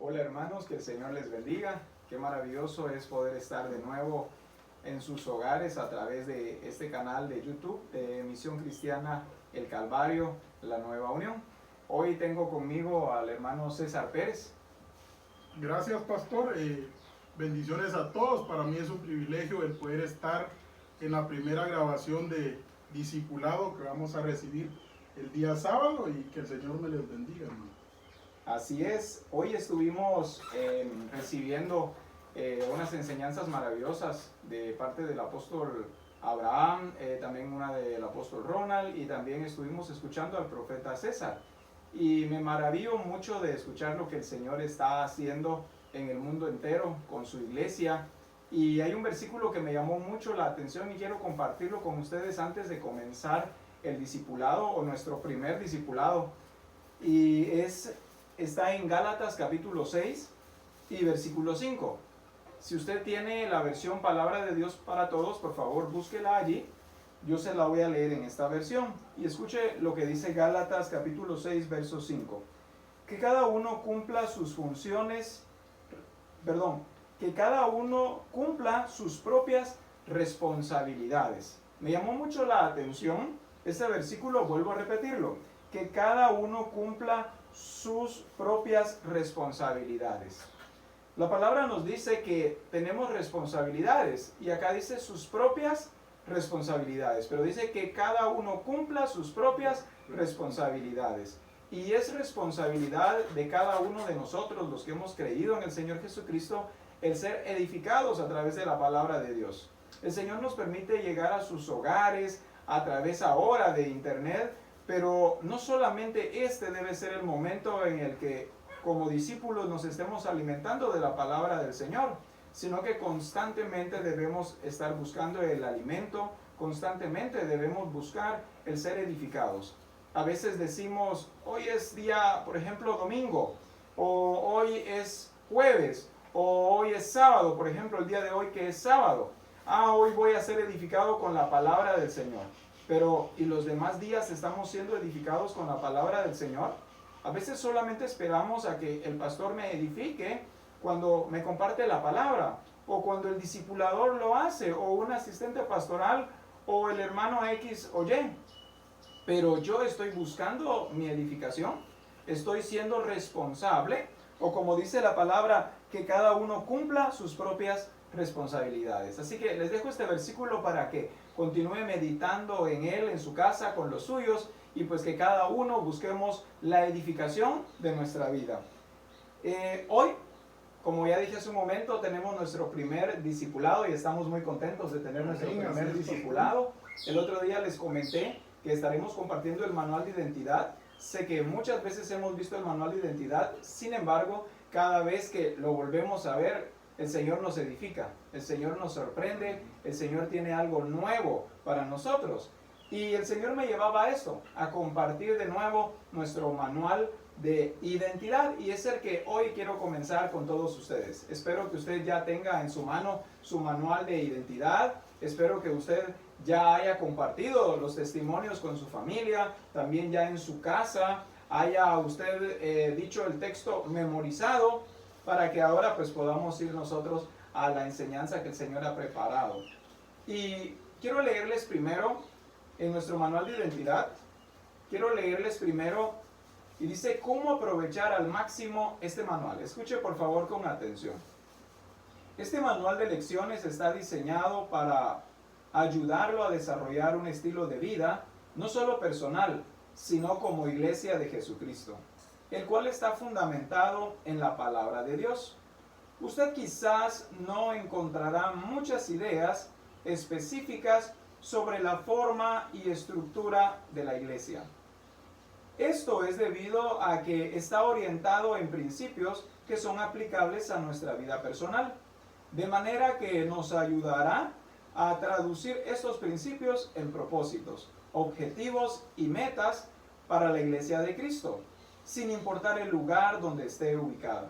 Hola hermanos, que el Señor les bendiga. Qué maravilloso es poder estar de nuevo en sus hogares a través de este canal de YouTube de Misión Cristiana El Calvario, la Nueva Unión. Hoy tengo conmigo al hermano César Pérez. Gracias, pastor. Bendiciones a todos. Para mí es un privilegio el poder estar en la primera grabación de discipulado que vamos a recibir el día sábado y que el Señor me les bendiga, hermano. Así es, hoy estuvimos recibiendo unas enseñanzas maravillosas de parte del apóstol Abraham, también una del apóstol Ronald, y también estuvimos escuchando al profeta César. Y me maravillo mucho de escuchar lo que el Señor está haciendo en el mundo entero con su iglesia. Y hay un versículo que me llamó mucho la atención y quiero compartirlo con ustedes antes de comenzar el discipulado o nuestro primer discipulado. Y está en Gálatas capítulo 6 y versículo 5. Si usted tiene la versión Palabra de Dios para Todos, por favor búsquela allí. Yo se la voy a leer en esta versión. Y escuche lo que dice Gálatas capítulo 6, verso 5. Que cada uno cumpla sus funciones, que cada uno cumpla sus propias responsabilidades. Me llamó mucho la atención este versículo, vuelvo a repetirlo. Que cada uno cumpla sus propias responsabilidades. La palabra nos dice que tenemos responsabilidades y acá dice sus propias responsabilidades, pero dice que cada uno cumpla sus propias responsabilidades. Y es responsabilidad de cada uno de nosotros, los que hemos creído en el Señor Jesucristo, el ser edificados a través de la palabra de Dios. El Señor nos permite llegar a sus hogares a través ahora de internet, pero no solamente este debe ser el momento en el que como discípulos nos estemos alimentando de la palabra del Señor, sino que constantemente debemos estar buscando el alimento, constantemente debemos buscar el ser edificados. A veces decimos, hoy es día, por ejemplo, domingo, o hoy es jueves, o hoy es sábado, por ejemplo, el día de hoy que es sábado. Hoy voy a ser edificado con la palabra del Señor. Pero, ¿y los demás días estamos siendo edificados con la palabra del Señor? A veces solamente esperamos a que el pastor me edifique cuando me comparte la palabra, o cuando el discipulador lo hace, o un asistente pastoral, o el hermano X o Y. Pero yo estoy buscando mi edificación, estoy siendo responsable, o como dice la palabra, que cada uno cumpla sus propias responsabilidades. Así que les dejo este versículo para que continúe meditando en él, en su casa, con los suyos, y pues que cada uno busquemos la edificación de nuestra vida. Hoy, como ya dije hace un momento, tenemos nuestro primer discipulado y estamos muy contentos de tener nuestro primer discipulado. El otro día les comenté que estaremos compartiendo el manual de identidad. Sé que muchas veces hemos visto el manual de identidad, sin embargo, cada vez que lo volvemos a ver, el Señor nos edifica, el Señor nos sorprende, el Señor tiene algo nuevo para nosotros. Y el Señor me llevaba a esto, a compartir de nuevo nuestro manual de identidad, y es el que hoy quiero comenzar con todos ustedes. Espero que usted ya tenga en su mano su manual de identidad. Espero que usted ya haya compartido los testimonios con su familia, también ya en su casa haya usted dicho el texto memorizado, para que ahora pues podamos ir nosotros a la enseñanza que el Señor ha preparado. Y quiero leerles primero en nuestro manual de identidad, y dice cómo aprovechar al máximo este manual. Escuche por favor con atención. Este manual de lecciones está diseñado para ayudarlo a desarrollar un estilo de vida, no solo personal, sino como iglesia de Jesucristo, el cual está fundamentado en la palabra de Dios. Usted quizás no encontrará muchas ideas específicas sobre la forma y estructura de la iglesia. Esto es debido a que está orientado en principios que son aplicables a nuestra vida personal, de manera que nos ayudará a traducir estos principios en propósitos, objetivos y metas para la iglesia de Cristo, sin importar el lugar donde esté ubicada.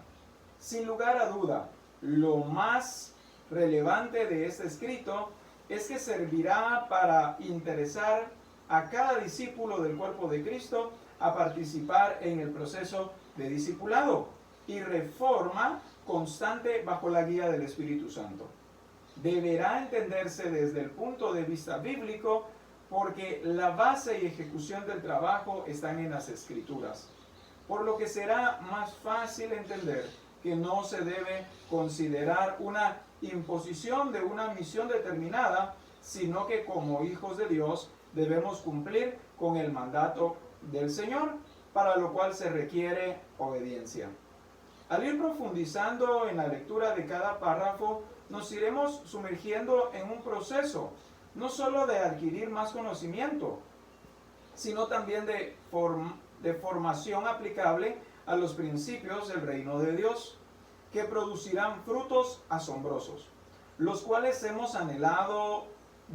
Sin lugar a duda, lo más relevante de este escrito es que servirá para interesar a cada discípulo del cuerpo de Cristo a participar en el proceso de discipulado. y reforma constante bajo la guía del Espíritu Santo. Deberá entenderse desde el punto de vista bíblico porque la base y ejecución del trabajo están en las Escrituras, por lo que será más fácil entender que no se debe considerar una imposición de una misión determinada, sino que como hijos de Dios debemos cumplir con el mandato del Señor, para lo cual se requiere obediencia. Al ir profundizando en la lectura de cada párrafo, nos iremos sumergiendo en un proceso, no solo de adquirir más conocimiento, sino también de formación aplicable a los principios del reino de Dios, que producirán frutos asombrosos, los cuales hemos anhelado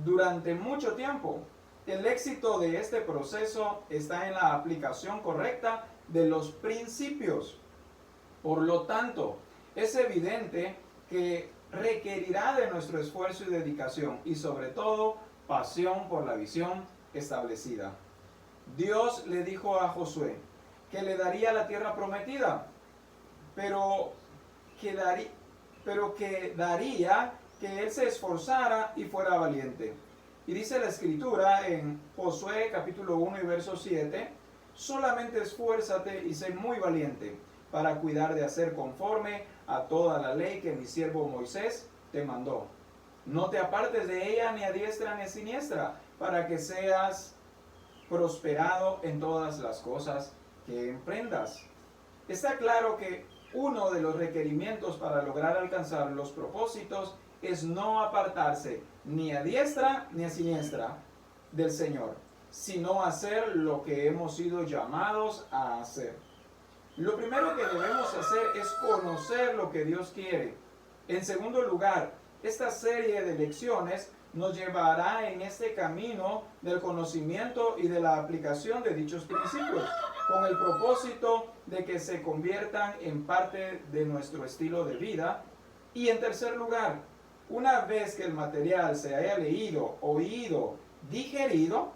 durante mucho tiempo. El éxito de este proceso está en la aplicación correcta de los principios. Por lo tanto, es evidente que requerirá de nuestro esfuerzo y dedicación y sobre todo pasión por la visión establecida. Dios le dijo a Josué que le daría la tierra prometida, pero que daría que él se esforzara y fuera valiente. Y dice la Escritura en Josué capítulo 1 y verso 7, solamente esfuérzate y sé muy valiente para cuidar de hacer conforme a toda la ley que mi siervo Moisés te mandó. No te apartes de ella ni a diestra ni a siniestra, para que seas prosperado en todas las cosas que emprendas. Está claro que uno de los requerimientos para lograr alcanzar los propósitos es no apartarse ni a diestra ni a siniestra del Señor, sino hacer lo que hemos sido llamados a hacer. Lo primero que debemos hacer es conocer lo que Dios quiere. En segundo lugar, esta serie de lecciones nos llevará en este camino del conocimiento y de la aplicación de dichos principios, con el propósito de que se conviertan en parte de nuestro estilo de vida. Y en tercer lugar, una vez que el material se haya leído, oído, digerido,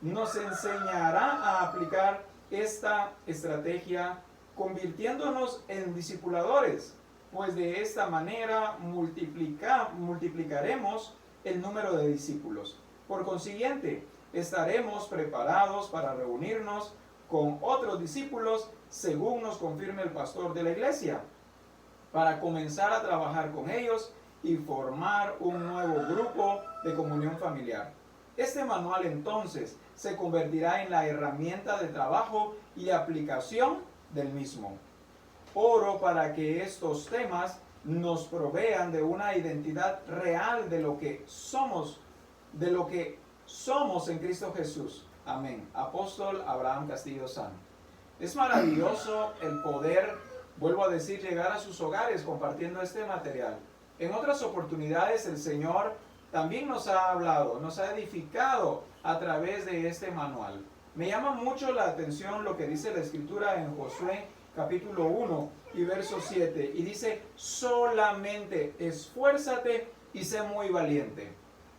nos enseñará a aplicar esta estrategia convirtiéndonos en discipuladores, pues de esta manera multiplicaremos el número de discípulos. Por consiguiente, estaremos preparados para reunirnos con otros discípulos según nos confirme el pastor de la iglesia, para comenzar a trabajar con ellos y formar un nuevo grupo de comunión familiar. Este manual entonces se convertirá en la herramienta de trabajo y aplicación del mismo. Oro para que estos temas nos provean de una identidad real de lo que somos en Cristo Jesús. Amén. Apóstol Abraham Castillo San. Es maravilloso el poder, vuelvo a decir, llegar a sus hogares compartiendo este material. En otras oportunidades el Señor también nos ha hablado, nos ha edificado a través de este manual. Me llama mucho la atención lo que dice la Escritura en Josué capítulo 1 y verso 7. Y dice, solamente esfuérzate y sé muy valiente.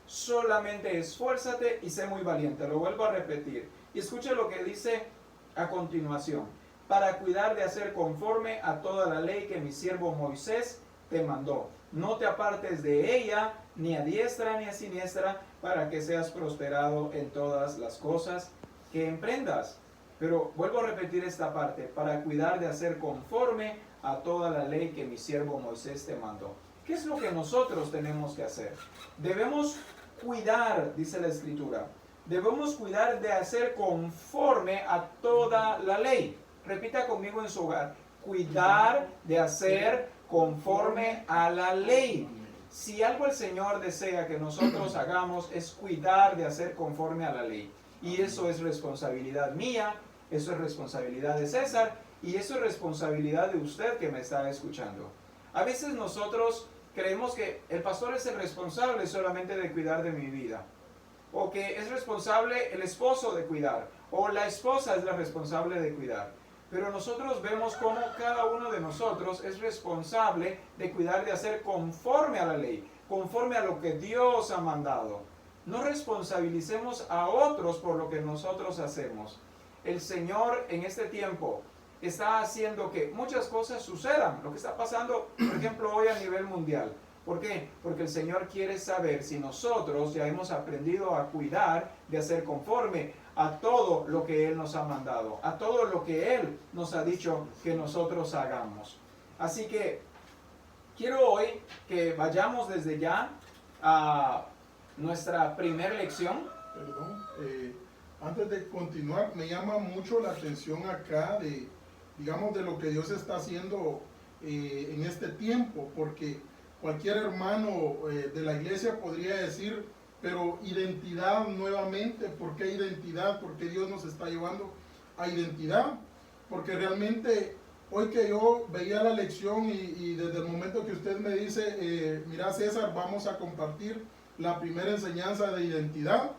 Solamente esfuérzate y sé muy valiente. Lo vuelvo a repetir. Y escuche lo que dice a continuación. Para cuidar de hacer conforme a toda la ley que mi siervo Moisés te mandó. No te apartes de ella, ni a diestra ni a siniestra, para que seas prosperado en todas las cosas que emprendas. Pero vuelvo a repetir esta parte, para cuidar de hacer conforme a toda la ley que mi siervo Moisés te mandó. ¿Qué es lo que nosotros tenemos que hacer? Debemos cuidar, dice la Escritura, debemos cuidar de hacer conforme a toda la ley. Repita conmigo en su hogar, cuidar de hacer conforme a la ley. Si algo el Señor desea que nosotros hagamos es cuidar de hacer conforme a la ley. Y eso es responsabilidad mía, eso es responsabilidad de César y eso es responsabilidad de usted que me está escuchando. A veces nosotros creemos que el pastor es el responsable solamente de cuidar de mi vida, o que es responsable el esposo de cuidar, o la esposa es la responsable de cuidar. Pero nosotros vemos cómo cada uno de nosotros es responsable de cuidar de hacer conforme a la ley, conforme a lo que Dios ha mandado. No responsabilicemos a otros por lo que nosotros hacemos. El Señor en este tiempo está haciendo que muchas cosas sucedan. Lo que está pasando, por ejemplo, hoy a nivel mundial. ¿Por qué? Porque el Señor quiere saber si nosotros ya hemos aprendido a cuidar de hacer conforme a todo lo que Él nos ha mandado, a todo lo que Él nos ha dicho que nosotros hagamos. Así que quiero hoy que vayamos desde ya a nuestra primera lección. Perdón, antes de continuar, me llama mucho la atención acá de, digamos, de lo que Dios está haciendo en este tiempo, porque cualquier hermano de la iglesia podría decir, pero identidad nuevamente, ¿por qué identidad? ¿Por qué Dios nos está llevando a identidad? Porque realmente hoy que yo veía la lección y desde el momento que usted me dice, mira César, vamos a compartir la primera enseñanza de identidad,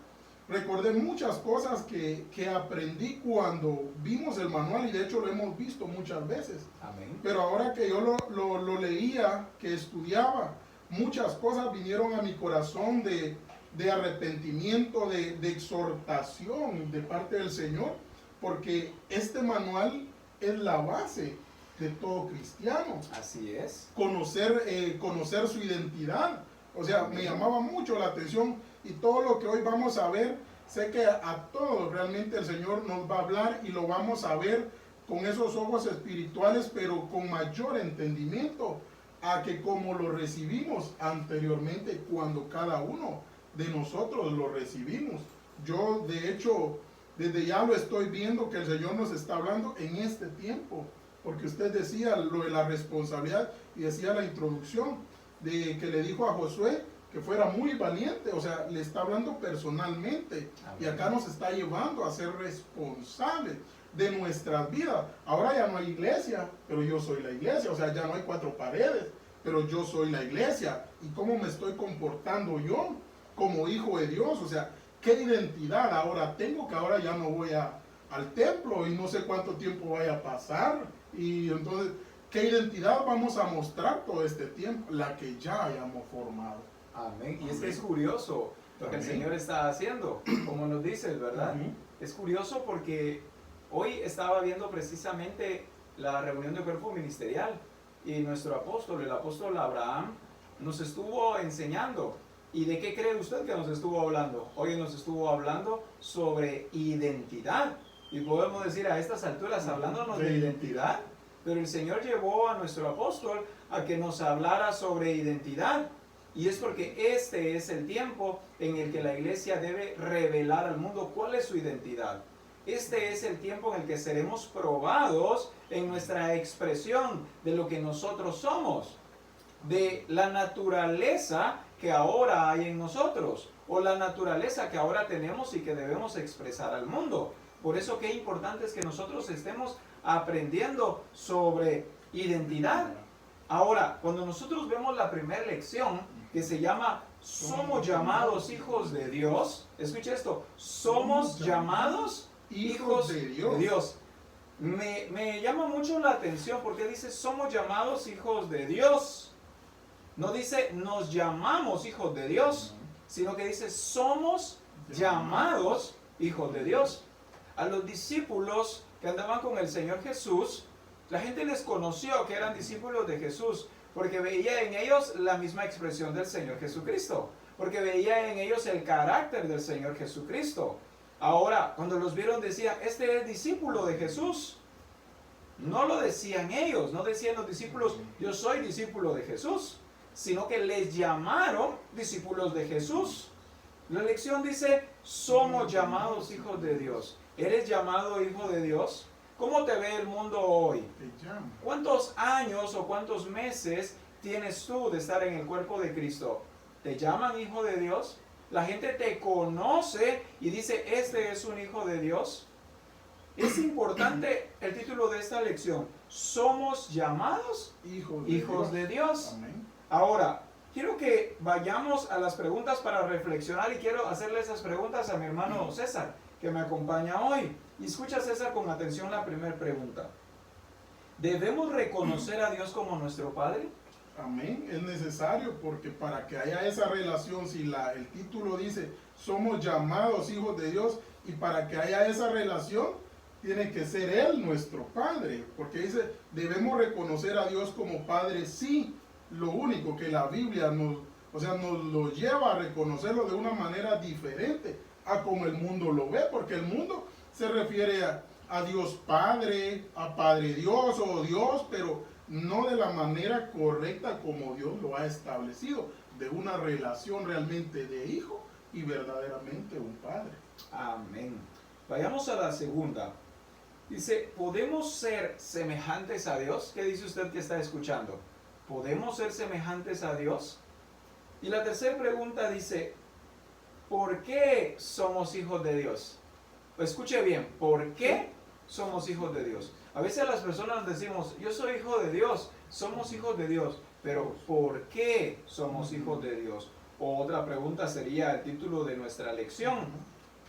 recordé muchas cosas que aprendí cuando vimos el manual y de hecho lo hemos visto muchas veces. Amén. Pero ahora que yo lo leía, que estudiaba, muchas cosas vinieron a mi corazón de arrepentimiento, de exhortación de parte del Señor, porque este manual es la base de todo cristiano. Así es. Conocer su identidad. O sea, me llamaba mucho la atención y todo lo que hoy vamos a ver, sé que a todos realmente el Señor nos va a hablar y lo vamos a ver con esos ojos espirituales, pero con mayor entendimiento a que como lo recibimos anteriormente cuando cada uno de nosotros lo recibimos. Yo de hecho desde ya lo estoy viendo que el Señor nos está hablando en este tiempo, porque usted decía lo de la responsabilidad y decía la introducción de que le dijo a Josué que fuera muy valiente, o sea, le está hablando personalmente. Amén. Y acá nos está llevando a ser responsables de nuestras vidas. Ahora ya no hay iglesia, pero yo soy la iglesia, o sea, ya no hay cuatro paredes, pero yo soy la iglesia. ¿Y cómo me estoy comportando yo como hijo de Dios? O sea, ¿qué identidad ahora tengo? Que ahora ya no voy al templo y no sé cuánto tiempo vaya a pasar. Y entonces, ¿qué identidad vamos a mostrar todo este tiempo? La que ya hayamos formado. Amén. Y es que es curioso lo que el Señor está haciendo, como nos dices, ¿verdad? Es curioso porque hoy estaba viendo precisamente la reunión de cuerpo ministerial y nuestro apóstol, el apóstol Abraham, nos estuvo enseñando. ¿Y de qué cree usted que nos estuvo hablando? Hoy nos estuvo hablando sobre identidad. Y podemos decir a estas alturas, hablándonos de identidad, pero el Señor llevó a nuestro apóstol a que nos hablara sobre identidad. Y es porque este es el tiempo en el que la iglesia debe revelar al mundo cuál es su identidad. Este es el tiempo en el que seremos probados en nuestra expresión de lo que nosotros somos, de la naturaleza que ahora hay en nosotros, o la naturaleza que ahora tenemos y que debemos expresar al mundo. Por eso qué importante es que nosotros estemos aprendiendo sobre identidad. Ahora, cuando nosotros vemos la primera lección que se llama somos llamados hijos de Dios, escucha esto, somos llamados hijos de Dios. Me llama mucho la atención porque dice somos llamados hijos de Dios. No dice nos llamamos hijos de Dios, sino que dice somos llamados hijos de Dios. A los discípulos que andaban con el Señor Jesús, la gente les conoció que eran discípulos de Jesús, porque veía en ellos la misma expresión del Señor Jesucristo, porque veía en ellos el carácter del Señor Jesucristo. Ahora, cuando los vieron decían, este es discípulo de Jesús. No lo decían ellos, no decían los discípulos, yo soy discípulo de Jesús, sino que les llamaron discípulos de Jesús. La lección dice, somos llamados hijos de Dios. ¿Eres llamado hijo de Dios? ¿Cómo te ve el mundo hoy? ¿Cuántos años o cuántos meses tienes tú de estar en el cuerpo de Cristo? ¿Te llaman hijo de Dios? ¿La gente te conoce y dice, este es un hijo de Dios? Es importante el título de esta lección. Somos llamados hijos de Dios. Amén. Ahora, quiero que vayamos a las preguntas para reflexionar y quiero hacerle esas preguntas a mi hermano César, que me acompaña hoy. Y escucha, César, con atención la primera pregunta. ¿Debemos reconocer a Dios como nuestro Padre? Amén, es necesario porque para que haya esa relación, si el título dice somos llamados hijos de Dios, y para que haya esa relación tiene que ser Él nuestro Padre, porque dice, debemos reconocer a Dios como Padre, sí, lo único que la Biblia nos lo lleva a reconocerlo de una manera diferente a como el mundo lo ve, porque el mundo se refiere a Dios Padre, a Padre Dios o Dios, pero no de la manera correcta como Dios lo ha establecido, de una relación realmente de hijo y verdaderamente un padre. Amén. Vayamos a la segunda. Dice, ¿podemos ser semejantes a Dios? ¿Qué dice usted que está escuchando? ¿Podemos ser semejantes a Dios? Y la tercera pregunta dice, ¿por qué somos hijos de Dios? Escuche bien, ¿por qué somos hijos de Dios? A veces las personas decimos, yo soy hijo de Dios, somos hijos de Dios, pero ¿por qué somos hijos de Dios? O otra pregunta sería el título de nuestra lección.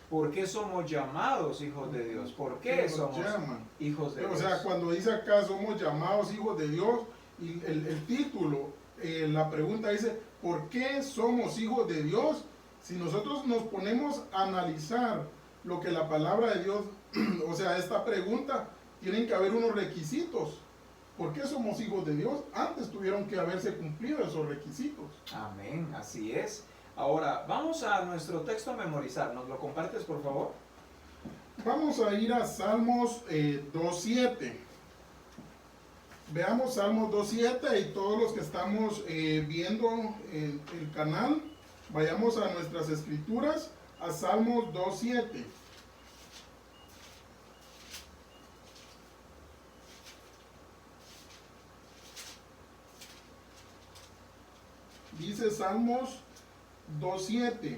¿Por qué somos llamados hijos de Dios? ¿Por qué somos hijos de Dios? O sea, cuando dice acá somos llamados hijos de Dios, y el título, la pregunta dice, ¿por qué somos hijos de Dios? Si nosotros nos ponemos a analizar lo que la palabra de Dios, o sea, esta pregunta, tienen que haber unos requisitos. ¿Por qué somos hijos de Dios? Antes tuvieron que haberse cumplido esos requisitos. Amén, así es. Ahora, vamos a nuestro texto a memorizar. ¿Nos lo compartes, por favor? Vamos a ir a Salmos 2.7. Veamos Salmos 2.7 y todos los que estamos viendo el canal, vayamos a nuestras escrituras, a Salmos 2.7. Dice Salmos 2.7.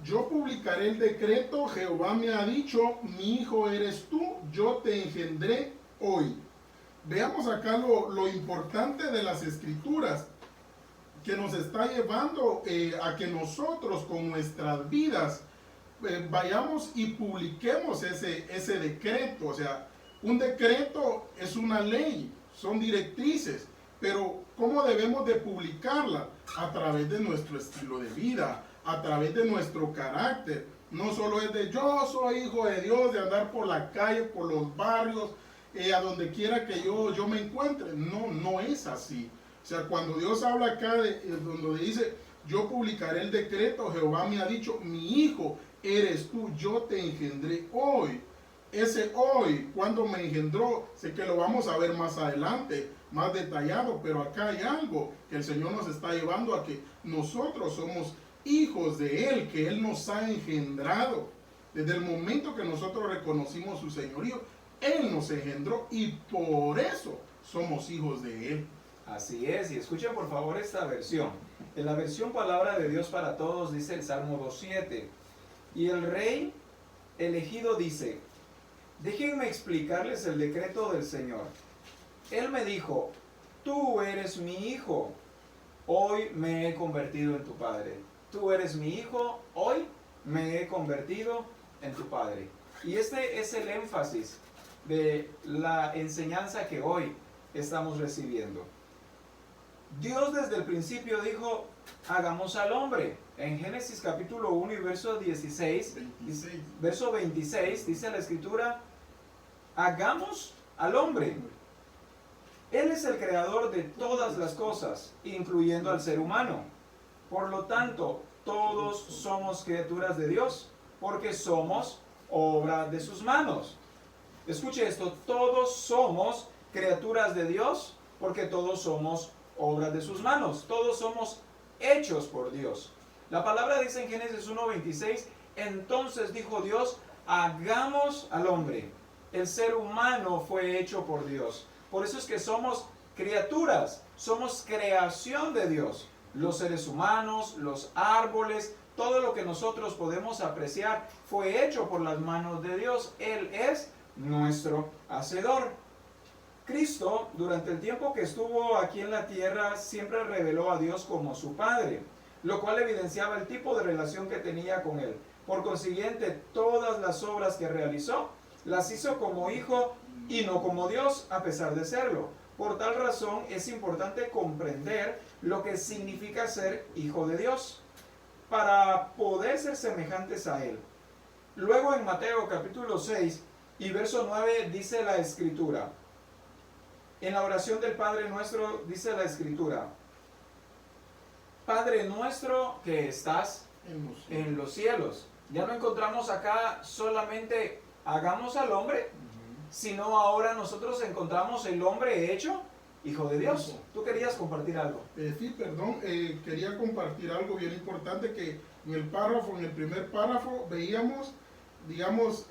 Yo publicaré el decreto, Jehová me ha dicho, mi hijo eres tú, yo te engendré hoy. Veamos acá lo importante de las escrituras, que nos está llevando a que nosotros con nuestras vidas vayamos y publiquemos ese decreto. O sea, un decreto es una ley, son directrices, pero ¿cómo debemos de publicarla? A través de nuestro estilo de vida, a través de nuestro carácter. No solo es de yo soy hijo de Dios, de andar por la calle, por los barrios, a donde quiera que yo me encuentre. No, no es así. O sea, cuando Dios habla acá, donde dice, yo publicaré el decreto, Jehová me ha dicho, mi hijo eres tú, yo te engendré hoy. Ese hoy, cuando me engendró, sé que lo vamos a ver más adelante, más detallado, pero acá hay algo que el Señor nos está llevando a que nosotros somos hijos de Él, que Él nos ha engendrado. Desde el momento que nosotros reconocimos su señorío, Él nos engendró y por eso somos hijos de Él. Así es, y escuchen por favor esta versión. En la versión Palabra de Dios para Todos dice el Salmo 2.7. Y el rey elegido dice, déjenme explicarles el decreto del Señor. Él me dijo, tú eres mi hijo, hoy me he convertido en tu padre. Tú eres mi hijo, hoy me he convertido en tu padre. Y este es el énfasis de la enseñanza que hoy estamos recibiendo. Dios desde el principio dijo, hagamos al hombre. En Génesis capítulo 1 y verso 26, verso 26, dice la escritura, hagamos al hombre. Él es el creador de todas las cosas, incluyendo al ser humano. Por lo tanto, todos somos criaturas de Dios, porque somos obra de sus manos. Escuche esto, todos somos criaturas de Dios, porque todos somos obra de sus manos. Todos somos hechos por Dios. La palabra dice en Génesis 1:26, entonces dijo Dios, hagamos al hombre. El ser humano fue hecho por Dios. Por eso es que somos criaturas, somos creación de Dios. Los seres humanos, los árboles, todo lo que nosotros podemos apreciar fue hecho por las manos de Dios. Él es nuestro hacedor. Cristo, durante el tiempo que estuvo aquí en la tierra, siempre reveló a Dios como su Padre, lo cual evidenciaba el tipo de relación que tenía con Él. Por consiguiente, todas las obras que realizó, las hizo como hijo y no como Dios, a pesar de serlo. Por tal razón, es importante comprender lo que significa ser hijo de Dios, para poder ser semejantes a Él. Luego en Mateo capítulo 6 y verso 9 dice la Escritura. En la oración del Padre Nuestro dice la Escritura: Padre nuestro que estás en los cielos. Ya no encontramos acá solamente hagamos al hombre, sino ahora nosotros encontramos el hombre hecho hijo de Dios. ¿Tú querías compartir algo? Sí, perdón, quería compartir algo bien importante que en el párrafo, en el primer párrafo, veíamos, digamos,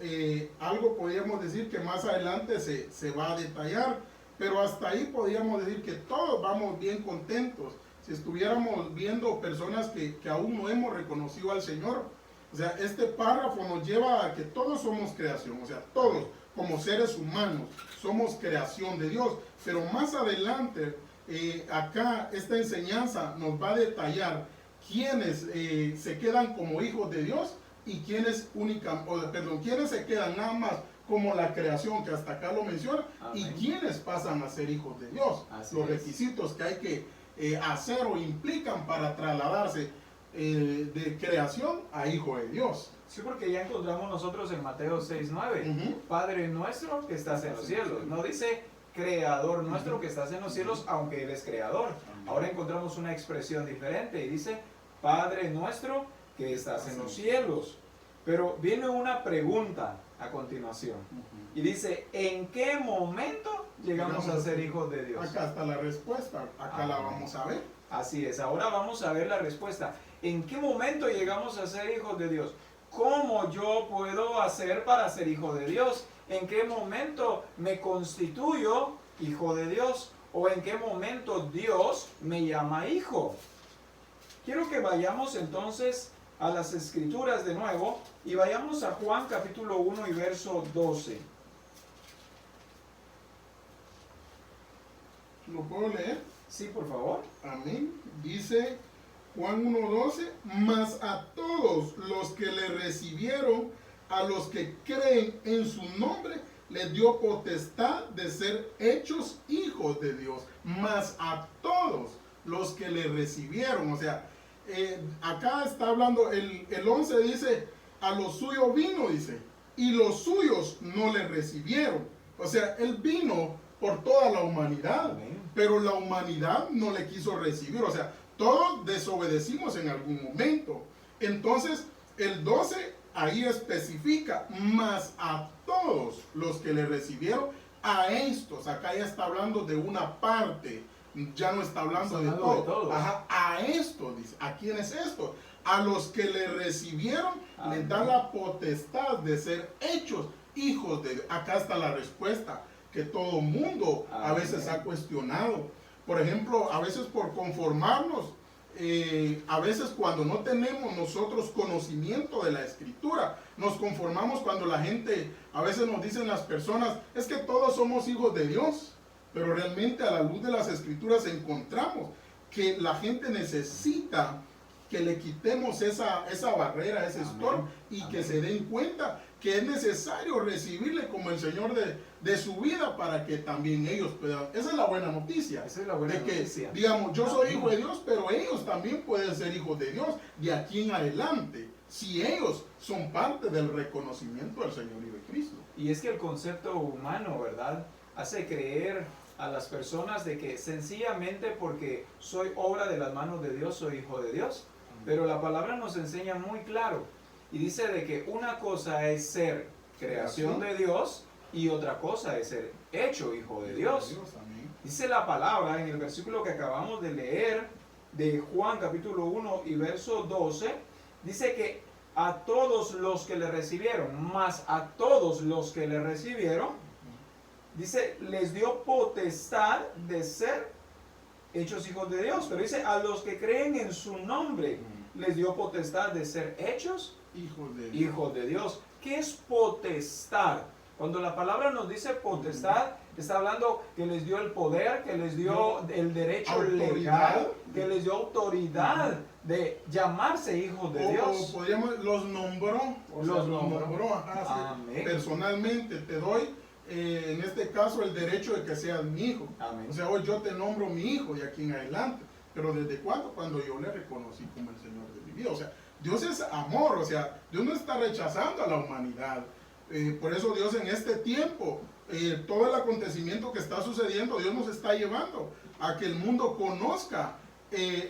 algo podríamos decir que más adelante se va a detallar, pero hasta ahí podríamos decir que todos vamos bien contentos. Si estuviéramos viendo personas que aún no hemos reconocido al Señor, o sea, este párrafo nos lleva a que todos somos creación, o sea, todos como seres humanos somos creación de Dios, pero más adelante, acá esta enseñanza nos va a detallar quiénes se quedan como hijos de Dios y quiénes quiénes se quedan nada más como la creación, que hasta acá lo menciona, y quiénes pasan a ser hijos de Dios. Así los es. requisitos que hay que hacer o implican para trasladarse de creación a hijo de Dios. Sí, porque ya encontramos nosotros en Mateo 6:9, Padre nuestro que estás en los cielos. No dice Creador nuestro que estás en los cielos, aunque Él es creador. Ahora encontramos una expresión diferente y dice Padre nuestro que estás en los cielos. Pero viene una pregunta a continuación y dice: ¿en qué momento llegamos a ser hijos de Dios? Acá está la respuesta, acá la vamos a ver. Así es, ahora vamos a ver la respuesta. ¿En qué momento llegamos a ser hijos de Dios? ¿Cómo yo puedo hacer para ser hijo de Dios? ¿En qué momento me constituyo hijo de Dios? ¿O en qué momento Dios me llama hijo? Quiero que vayamos entonces a las Escrituras de nuevo y vayamos a Juan capítulo 1 y verso 12. ¿Lo puedo leer? Sí, por favor. Amén. Dice Juan 1:12, mas a todos los que le recibieron, a los que creen en su nombre, les dio potestad de ser hechos hijos de Dios. Mas a todos los que le recibieron, o sea, acá está hablando, el 11 dice, a los suyos vino, dice, y los suyos no le recibieron. O sea, él vino por toda la humanidad, pero la humanidad no le quiso recibir. O sea, todos desobedecimos en algún momento. Entonces, el 12 ahí especifica, mas a todos los que le recibieron, a estos, acá ya está hablando de una parte, ya no está hablando de todos. Ajá, a estos, dice, ¿a quién es esto? A los que le recibieron, les da la potestad de ser hechos hijos de Dios. Acá está la respuesta que todo mundo a veces ha cuestionado. Por ejemplo, a veces por conformarnos, a veces cuando no tenemos nosotros conocimiento de la Escritura, nos conformamos cuando la gente, a veces nos dicen las personas, es que todos somos hijos de Dios, pero realmente a la luz de las Escrituras encontramos que la gente necesita que le quitemos esa barrera, ese estorbo, y que se den cuenta que es necesario recibirle como el Señor de su vida para que también ellos puedan. Esa es la buena noticia. Esa es la buena noticia. Digamos, yo soy hijo de Dios, pero ellos también pueden ser hijos de Dios de aquí en adelante, si ellos son parte del reconocimiento del Señor y de Cristo. Y es que el concepto humano, ¿verdad?, hace creer a las personas de que sencillamente porque soy obra de las manos de Dios, soy hijo de Dios. Pero la palabra nos enseña muy claro y dice de que una cosa es ser creación de Dios y otra cosa es ser hecho hijo de Dios. Dice la palabra en el versículo que acabamos de leer de Juan capítulo 1 y verso 12, dice que a todos los que le recibieron, más a todos los que le recibieron, dice, les dio potestad de ser hechos hijos de Dios. Pero dice, a los que creen en su nombre, les dio potestad de ser hechos hijos de Dios. ¿Qué es potestad? Cuando la palabra nos dice potestad, está hablando que les dio el poder, que les dio el derecho legal, que les dio autoridad de llamarse hijos de Dios. O podríamos, los nombró. Los nombró. Personalmente te doy, en este caso, el derecho de que seas mi hijo. Amén. O sea, hoy yo te nombro mi hijo de aquí en adelante. Pero ¿desde cuándo? Cuando yo le reconocí como el Señor de mi vida. O sea, Dios es amor, o sea, Dios no está rechazando a la humanidad. Por eso Dios en este tiempo, todo el acontecimiento que está sucediendo, Dios nos está llevando a que el mundo conozca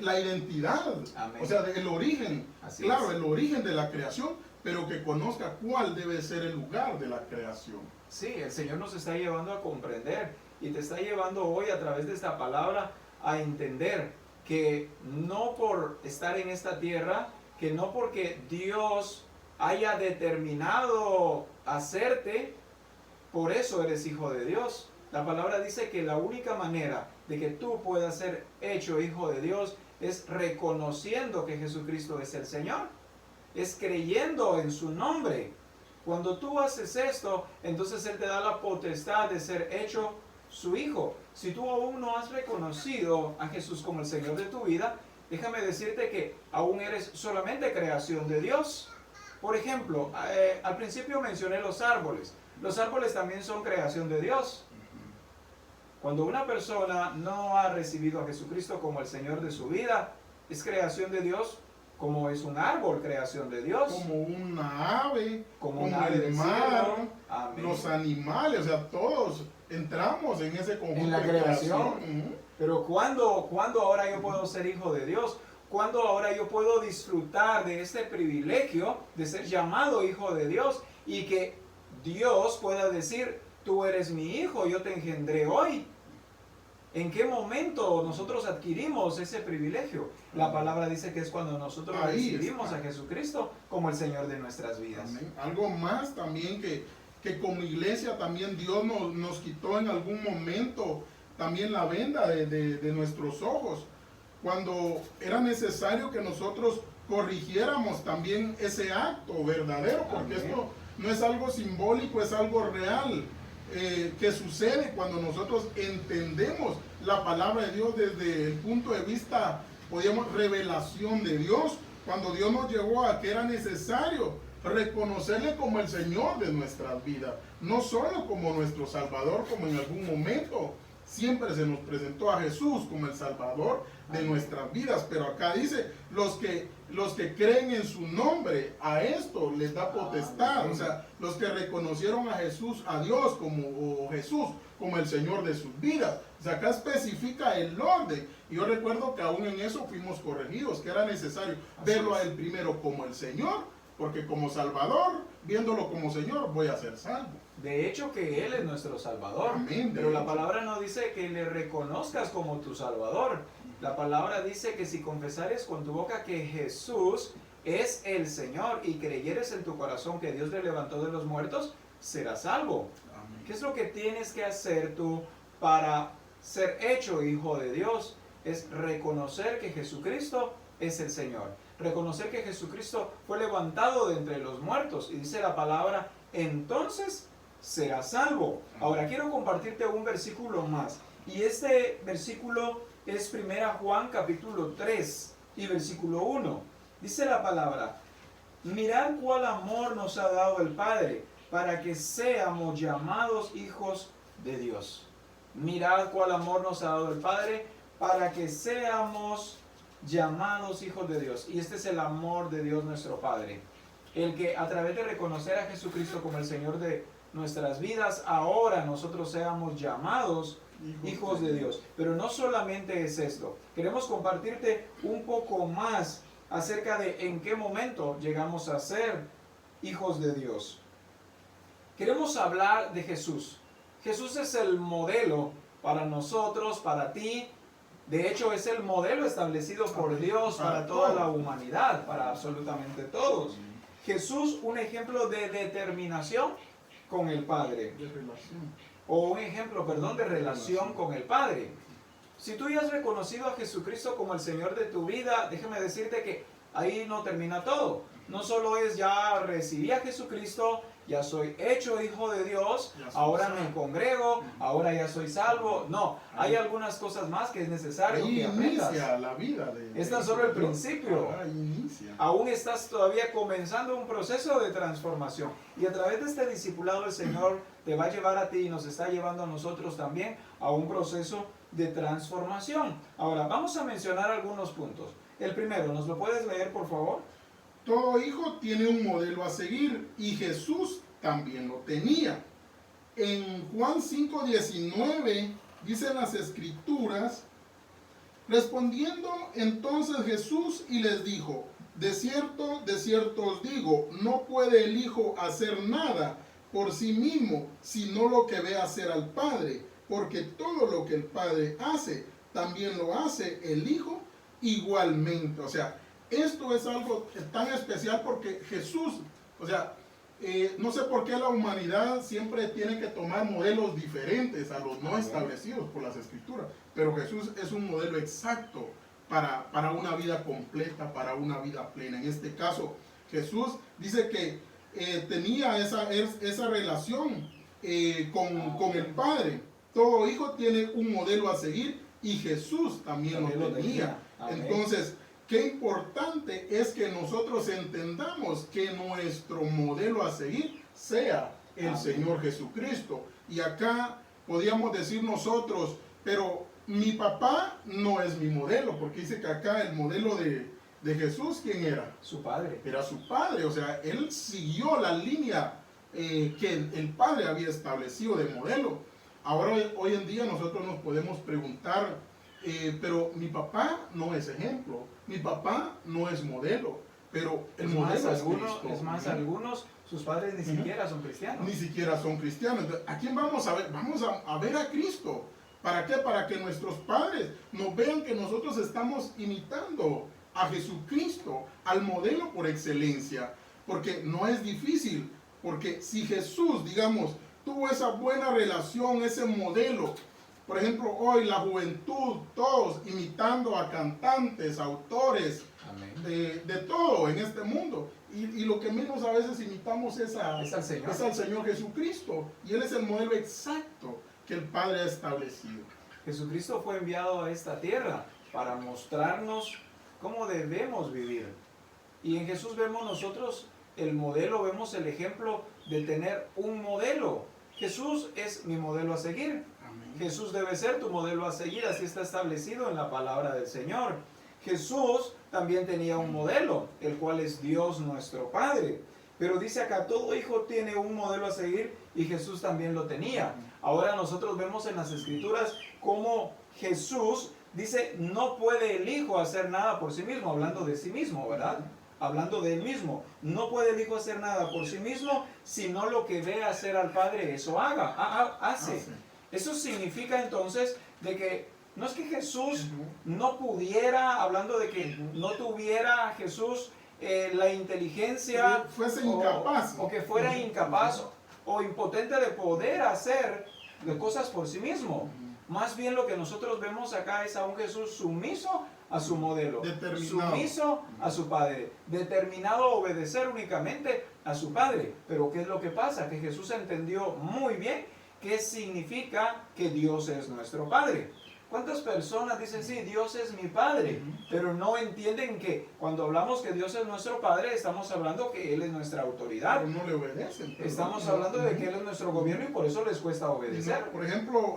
la identidad, Amén. o sea, el origen, Así claro, es. el origen de la creación, pero que conozca cuál debe ser el lugar de la creación. Sí, el Señor nos está llevando a comprender y te está llevando hoy a través de esta palabra a entender que no por estar en esta tierra, que no porque Dios haya determinado hacerte, por eso eres hijo de Dios. La palabra dice que la única manera de que tú puedas ser hecho hijo de Dios es reconociendo que Jesucristo es el Señor, es creyendo en su nombre. Cuando tú haces esto, entonces Él te da la potestad de ser hecho su hijo. Si tú aún no has reconocido a Jesús como el Señor de tu vida, déjame decirte que aún eres solamente creación de Dios. Por ejemplo, al principio mencioné los árboles. Los árboles también son creación de Dios. Cuando una persona no ha recibido a Jesucristo como el Señor de su vida, es creación de Dios, como es un árbol, creación de Dios. Como una ave, Como como un ave el del mar, cielo. Amén. los animales, o sea, todos entramos en ese conjunto En la de creación. Ujú. Pero ¿cuándo ahora yo puedo ser hijo de Dios? ¿Cuándo ahora yo puedo disfrutar de este privilegio de ser llamado hijo de Dios y que Dios pueda decir, tú eres mi hijo, yo te engendré hoy? ¿En qué momento nosotros adquirimos ese privilegio? La palabra dice que es cuando nosotros Ahí recibimos está. a Jesucristo como el Señor de nuestras vidas. Amén. Algo más también que como iglesia también Dios nos quitó en algún momento también la venda de nuestros ojos, cuando era necesario que nosotros corrigiéramos también ese acto verdadero, porque Amén. esto no es algo simbólico, es algo real, que sucede cuando nosotros entendemos la palabra de Dios desde el punto de vista, podríamos, revelación de Dios, cuando Dios nos llevó a que era necesario reconocerle como el Señor de nuestras vidas, no solo como nuestro Salvador, como en algún momento siempre se nos presentó a Jesús como el Salvador de nuestras vidas, pero acá dice, los que creen en su nombre, a esto les da potestad, o sea, los que reconocieron a Jesús, a Dios o Jesús como el Señor de sus vidas. O sea, acá especifica el orden. Y yo recuerdo que aún en eso fuimos corregidos, que era necesario verlo a Él primero como el Señor, porque como Salvador, viéndolo como Señor, voy a ser salvo. De hecho que Él es nuestro Salvador. Amén, de Pero la hecho. palabra no dice que le reconozcas como tu Salvador. La palabra dice que si confesares con tu boca que Jesús es el Señor y creyeres en tu corazón que Dios le levantó de los muertos, serás salvo. Amén. ¿Qué es lo que tienes que hacer tú para ser hecho hijo de Dios? Es reconocer que Jesucristo es el Señor. Reconocer que Jesucristo fue levantado de entre los muertos. Y dice la palabra, entonces serás salvo. Ahora quiero compartirte un versículo más. Y este versículo es 1 Juan capítulo 3 y versículo 1. Dice la palabra, mirad cuál amor nos ha dado el Padre para que seamos llamados hijos de Dios. Mirad cuál amor nos ha dado el Padre para que seamos llamados hijos de Dios. Y este es el amor de Dios nuestro Padre. El que a través de reconocer a Jesucristo como el Señor de nuestras vidas, ahora nosotros seamos llamados hijos de Dios. Pero no solamente es esto. Queremos compartirte un poco más acerca de en qué momento llegamos a ser hijos de Dios. Queremos hablar de Jesús. Jesús es el modelo para nosotros, para ti. De hecho, es el modelo establecido por Dios para toda la humanidad, para absolutamente todos. Jesús, un ejemplo de determinación con el Padre. De relación. O un ejemplo, perdón, de relación con el Padre. Si tú ya has reconocido a Jesucristo como el Señor de tu vida, déjame decirte que ahí no termina todo. No solo es ya recibí a Jesucristo, ya soy hecho hijo de Dios, ahora me congrego, ahora ya soy salvo. No, hay algunas cosas más que es necesario Ahí que aprendas. inicia la vida de Es tan solo el Dios. principio. Ahí inicia. Aún estás todavía comenzando un proceso de transformación. Y a través de este discipulado el Señor te va a llevar a ti y nos está llevando a nosotros también a un proceso de transformación. Ahora, vamos a mencionar algunos puntos. El primero, ¿nos lo puedes leer, por favor? todo hijo tiene un modelo a seguir y Jesús también lo tenía. En Juan 5:19 dicen las escrituras: respondiendo entonces Jesús y les dijo: de cierto os digo, no puede el Hijo hacer nada por sí mismo, sino lo que ve hacer al Padre, porque todo lo que el Padre hace, también lo hace el Hijo igualmente. O sea, esto es algo tan especial porque Jesús, o sea, no sé por qué la humanidad siempre tiene que tomar modelos diferentes a los no establecidos por las Escrituras, pero Jesús es un modelo exacto para una vida completa, para una vida plena. En este caso, Jesús dice que tenía esa relación con el Padre. Todo hijo tiene un modelo a seguir y Jesús también lo tenía. Entonces, qué importante es que nosotros entendamos que nuestro modelo a seguir sea el Señor Jesucristo. Y acá podríamos decir nosotros, pero mi papá no es mi modelo, porque dice que acá el modelo de Jesús, ¿quién era? Su padre. Era su padre, o sea, él siguió la línea que el padre había establecido de modelo. Ahora, hoy en día nosotros nos podemos preguntar, pero mi papá no es ejemplo, mi papá no es modelo, pero el modelo es Cristo. Es más, algunos, sus padres ni siquiera son cristianos. Ni siquiera son cristianos. Entonces, ¿a quién vamos a ver? Vamos a ver a Cristo. ¿Para qué? Para que nuestros padres nos vean que nosotros estamos imitando a Jesucristo, al modelo por excelencia. Porque no es difícil, porque si Jesús, digamos, tuvo esa buena relación, ese modelo. Por ejemplo, hoy la juventud, todos imitando a cantantes, autores, de todo en este mundo. Y lo que menos a veces imitamos es al Señor Jesucristo. Y Él es el modelo exacto que el Padre ha establecido. Jesucristo fue enviado a esta tierra para mostrarnos cómo debemos vivir. Y en Jesús vemos nosotros el modelo, vemos el ejemplo de tener un modelo. Jesús es mi modelo a seguir. Amén. Jesús debe ser tu modelo a seguir, así está establecido en la palabra del Señor. Jesús también tenía un modelo, el cual es Dios nuestro Padre. Pero dice acá, todo hijo tiene un modelo a seguir y Jesús también lo tenía. Ahora nosotros vemos en las Escrituras cómo Jesús dice, no puede el hijo hacer nada por sí mismo, hablando de sí mismo, ¿verdad? Hablando de él mismo. No puede el hijo hacer nada por sí mismo, sino lo que ve hacer al Padre, eso hace. Eso significa entonces de que no es que Jesús no pudiera, hablando de que no tuviera Jesús la inteligencia, fuese incapaz, o que fuera incapaz o impotente de poder hacer de cosas por sí mismo. Más bien lo que nosotros vemos acá es a un Jesús sumiso a su modelo, sumiso a su Padre, determinado a obedecer únicamente a su Padre. Pero ¿qué es lo que pasa? Que Jesús entendió muy bien qué significa que Dios es nuestro Padre. ¿Cuántas personas dicen, sí, Dios es mi Padre? Pero no entienden que cuando hablamos que Dios es nuestro Padre, estamos hablando que Él es nuestra autoridad. Pero no le obedecen. Estamos hablando de que Él es nuestro gobierno y por eso les cuesta obedecer. No, por ejemplo,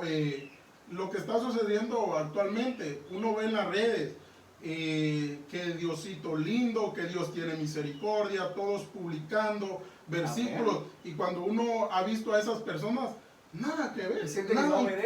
lo que está sucediendo actualmente, uno ve en las redes, que Diosito lindo, que Dios tiene misericordia, todos publicando versículos. Amén. Y cuando uno ha visto a esas personas, nada que ver,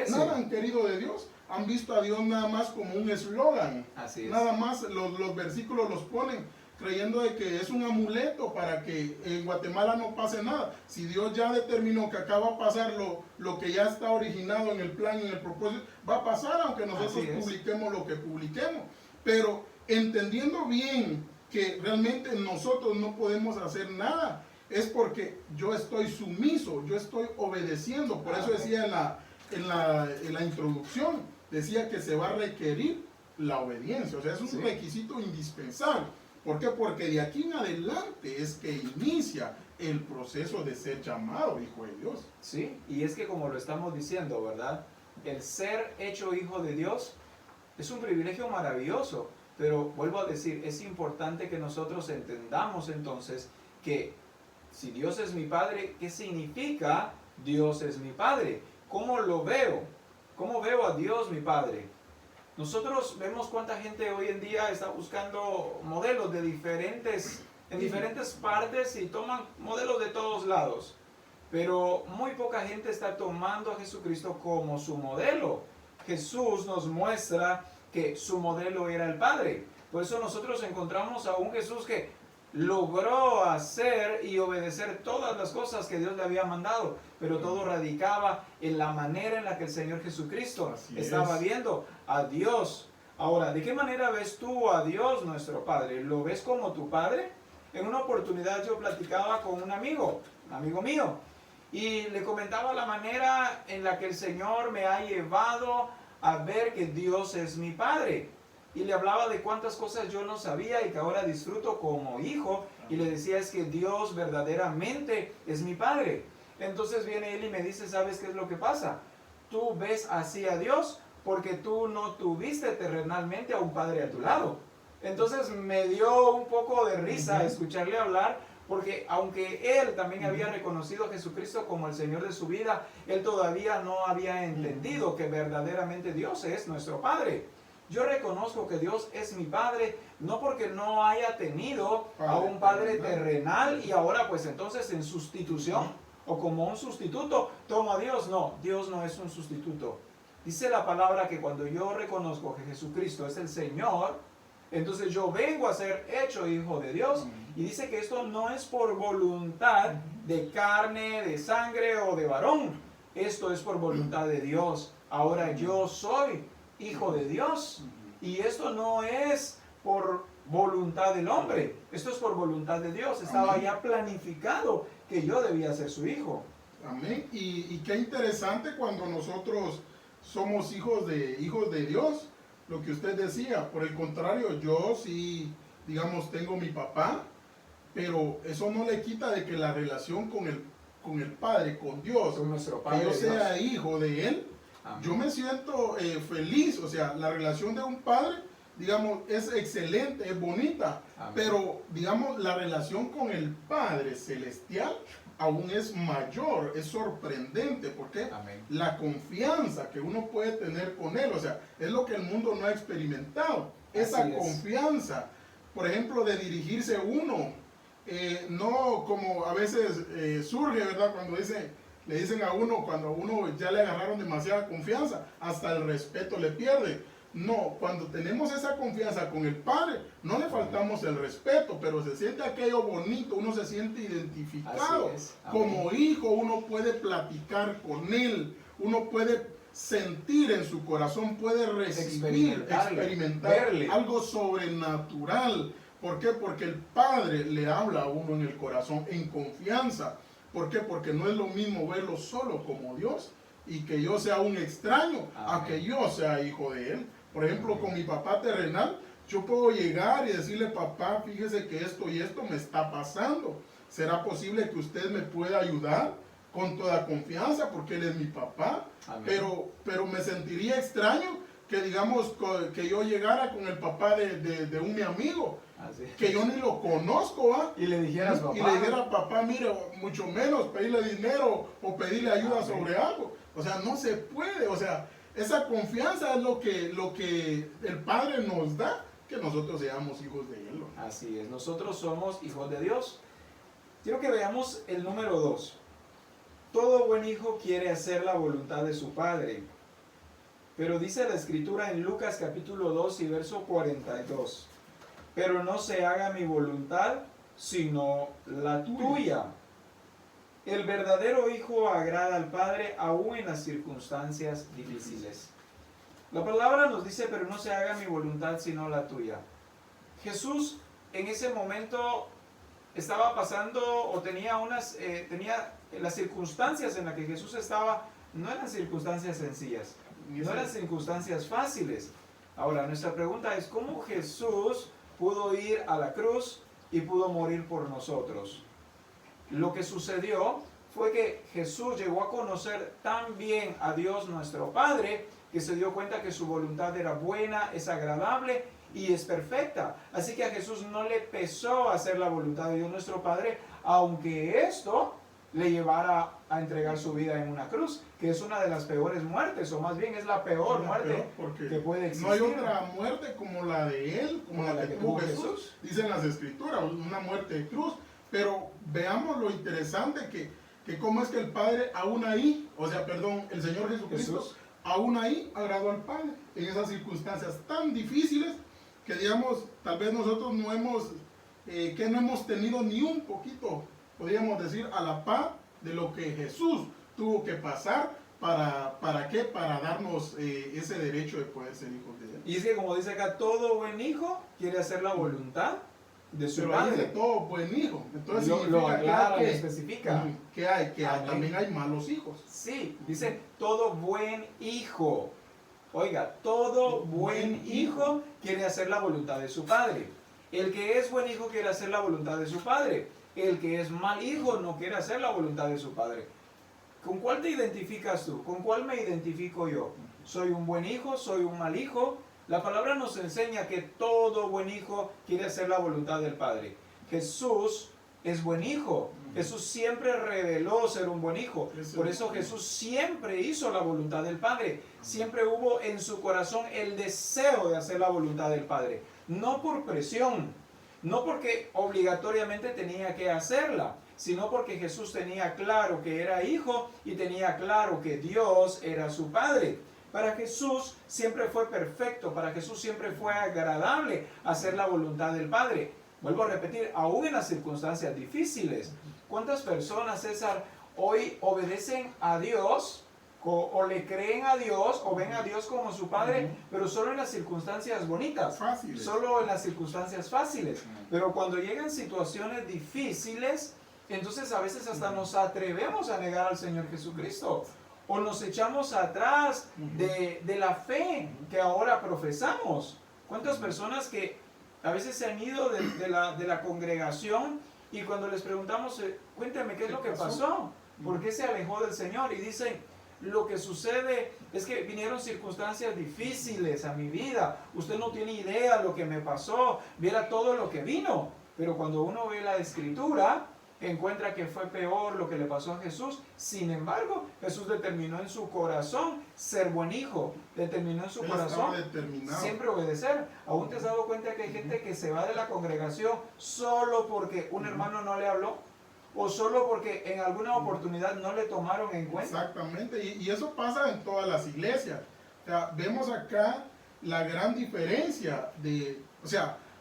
nada han querido de Dios. Han visto a Dios nada más como un eslogan. Nada más los versículos los ponen creyendo de que es un amuleto para que en Guatemala no pase nada. Si Dios ya determinó que acá va a pasar lo que ya está originado en el plan y en el propósito, va a pasar aunque nosotros publiquemos lo que publiquemos. Pero entendiendo bien que realmente nosotros no podemos hacer nada, es porque yo estoy sumiso, yo estoy obedeciendo. Por eso decía en la introducción, decía que se va a requerir la obediencia. O sea, es un requisito indispensable. ¿Por qué? Porque de aquí en adelante es que inicia el proceso de ser llamado hijo de Dios. Sí, y es que como lo estamos diciendo, ¿verdad? El ser hecho hijo de Dios es un privilegio maravilloso, pero vuelvo a decir, es importante que nosotros entendamos entonces que si Dios es mi Padre, ¿qué significa Dios es mi Padre? ¿Cómo lo veo? ¿Cómo veo a Dios mi Padre? Nosotros vemos cuánta gente hoy en día está buscando modelos de diferentes en diferentes partes y toman modelos de todos lados. Pero muy poca gente está tomando a Jesucristo como su modelo. Jesús nos muestra que su modelo era el Padre. Por eso nosotros encontramos a un Jesús que logró hacer y obedecer todas las cosas que Dios le había mandado, pero todo radicaba en la manera en la que el Señor Jesucristo estaba viendo a Dios. Ahora, ¿de qué manera ves tú a Dios nuestro Padre? ¿Lo ves como tu Padre? En una oportunidad yo platicaba con un amigo mío, y le comentaba la manera en la que el Señor me ha llevado a ver que Dios es mi Padre. Y le hablaba de cuántas cosas yo no sabía y que ahora disfruto como hijo. Y le decía, es que Dios verdaderamente es mi Padre. Entonces viene él y me dice, ¿sabes qué es lo que pasa? Tú ves así a Dios porque tú no tuviste terrenalmente a un Padre a tu lado. Entonces me dio un poco de risa escucharle hablar, porque aunque él también había reconocido a Jesucristo como el Señor de su vida, él todavía no había entendido que verdaderamente Dios es nuestro Padre. Yo reconozco que Dios es mi Padre, no porque no haya tenido a un Padre terrenal y ahora pues entonces en sustitución o como un sustituto tomo a Dios. No, Dios no es un sustituto. Dice la palabra que cuando yo reconozco que Jesucristo es el Señor, entonces yo vengo a ser hecho hijo de Dios. Y dice que esto no es por voluntad de carne, de sangre o de varón. Esto es por voluntad de Dios. Ahora yo soy hijo de Dios. Y esto no es por voluntad del hombre. Esto es por voluntad de Dios. Estaba ya planificado que yo debía ser su hijo. Amén. Y qué interesante cuando nosotros somos hijos de Dios. Lo que usted decía, por el contrario, yo sí, digamos, tengo mi papá, pero eso no le quita de que la relación con el Padre, con Dios, con nuestro Padre, que yo sea Dios, hijo de Él, amén, yo me siento feliz. O sea, la relación de un padre, digamos, es excelente, es bonita, amén, pero, digamos, la relación con el Padre Celestial aún es mayor, es sorprendente, porque amén, la confianza que uno puede tener con Él, o sea, es lo que el mundo no ha experimentado, esa Así es. confianza, por ejemplo, de dirigirse uno, no como a veces surge, ¿verdad? Cuando le dicen a uno, cuando a uno ya le agarraron demasiada confianza, hasta el respeto le pierde. No, cuando tenemos esa confianza con el Padre, no le faltamos el respeto, pero se siente aquello bonito, uno se siente identificado. Como hijo, uno puede platicar con Él, uno puede sentir en su corazón, puede recibir, experimentar algo sobrenatural. ¿Por qué? Porque el Padre le habla a uno en el corazón, en confianza. ¿Por qué? Porque no es lo mismo verlo solo como Dios y que yo sea un extraño, a que yo sea hijo de Él. Por ejemplo, con mi papá terrenal, yo puedo llegar y decirle, papá, fíjese que esto y esto me está pasando. ¿Será posible que usted me pueda ayudar? Con toda confianza, porque Él es mi papá. Pero me sentiría extraño que, digamos, que yo llegara con el papá de un mi amigo, que yo ni lo conozco, ¿va? Y le dijeras, papá. Y le dijera, papá, mire, mucho menos pedirle dinero o pedirle ayuda sobre algo. O sea, no se puede. O sea, esa confianza es lo que el Padre nos da, que nosotros seamos hijos de Él. Así es, nosotros somos hijos de Dios. Quiero que veamos el número 2. Todo buen hijo quiere hacer la voluntad de su padre. Pero dice la Escritura en Lucas capítulo 2 y verso 42. Pero no se haga mi voluntad, sino la tuya. El verdadero hijo agrada al Padre aún en las circunstancias difíciles. La palabra nos dice, pero no se haga mi voluntad sino la tuya. Jesús en ese momento estaba pasando o tenía las circunstancias en las que Jesús estaba, no eran circunstancias sencillas, no eran circunstancias fáciles. Ahora, nuestra pregunta es, ¿cómo Jesús pudo ir a la cruz y pudo morir por nosotros? Lo que sucedió fue que Jesús llegó a conocer tan bien a Dios nuestro Padre que se dio cuenta que su voluntad era buena, es agradable y es perfecta. Así que a Jesús no le pesó hacer la voluntad de Dios nuestro Padre, aunque esto le llevara a entregar su vida en una cruz, que es una de las peores muertes, o más bien es la peor muerte que puede existir. No hay otra muerte como la de él, como la que tuvo Jesús. Dicen las escrituras, una muerte de cruz. Pero veamos lo interesante que cómo es que el Padre aún ahí, el Señor Jesucristo, aún ahí agradó al Padre en esas circunstancias tan difíciles que digamos, tal vez nosotros no hemos tenido ni un poquito, podríamos decir, a la par de lo que Jesús tuvo que pasar ¿para qué? Para darnos ese derecho de poder ser hijos de Él. Y es que como dice acá, todo buen hijo quiere hacer la voluntad de su Pero padre. dice todo buen hijo. Entonces lo aclara, que lo especifica. Que también hay malos hijos. Sí, dice todo buen hijo. Oiga, todo buen hijo quiere hacer la voluntad de su padre. El que es buen hijo quiere hacer la voluntad de su padre. El que es mal hijo no quiere hacer la voluntad de su padre. ¿Con cuál te identificas tú? ¿Con cuál me identifico yo? ¿Soy un buen hijo? ¿Soy un mal hijo? La palabra nos enseña que todo buen hijo quiere hacer la voluntad del Padre. Jesús es buen hijo. Jesús siempre reveló ser un buen hijo. Por eso Jesús siempre hizo la voluntad del Padre. Siempre hubo en su corazón el deseo de hacer la voluntad del Padre. No por presión, no porque obligatoriamente tenía que hacerla, sino porque Jesús tenía claro que era hijo y tenía claro que Dios era su Padre. Para Jesús siempre fue perfecto, para Jesús siempre fue agradable hacer la voluntad del Padre. Vuelvo a repetir, aún en las circunstancias difíciles. ¿Cuántas personas, César, hoy obedecen a Dios o le creen a Dios o ven a Dios como su Padre, pero solo en las circunstancias bonitas, fáciles, solo en las circunstancias fáciles? Pero cuando llegan situaciones difíciles, entonces a veces hasta nos atrevemos a negar al Señor Jesucristo. O nos echamos atrás de la fe que ahora profesamos. ¿Cuántas personas que a veces se han ido de la congregación y cuando les preguntamos, cuéntame qué es lo que pasó? ¿Por qué se alejó del Señor? Y dicen, lo que sucede es que vinieron circunstancias difíciles a mi vida. Usted no tiene idea lo que me pasó, viera todo lo que vino. Pero cuando uno ve la Escritura, encuentra que fue peor lo que le pasó a Jesús. Sin embargo, Jesús determinó en su corazón ser buen hijo. Determinó en su corazón siempre obedecer. ¿Aún te has dado cuenta que hay gente que se va de la congregación solo porque un hermano no le habló? ¿O solo porque en alguna oportunidad no le tomaron en cuenta? Exactamente, y eso pasa en todas las iglesias. O sea, vemos acá la gran diferencia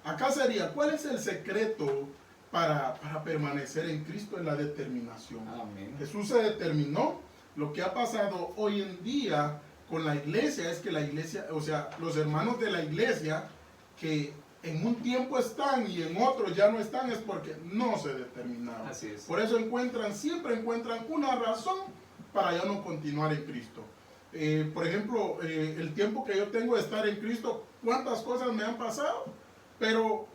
acá sería, ¿cuál es el secreto para permanecer en Cristo? En la determinación. Amén. Jesús se determinó. Lo que ha pasado hoy en día con la iglesia es que la iglesia, los hermanos de la iglesia que en un tiempo están y en otro ya no están, es porque no se determinaron. Así es. Por eso siempre encuentran una razón para ya no continuar en Cristo. Por ejemplo, el tiempo que yo tengo de estar en Cristo, cuántas cosas me han pasado, pero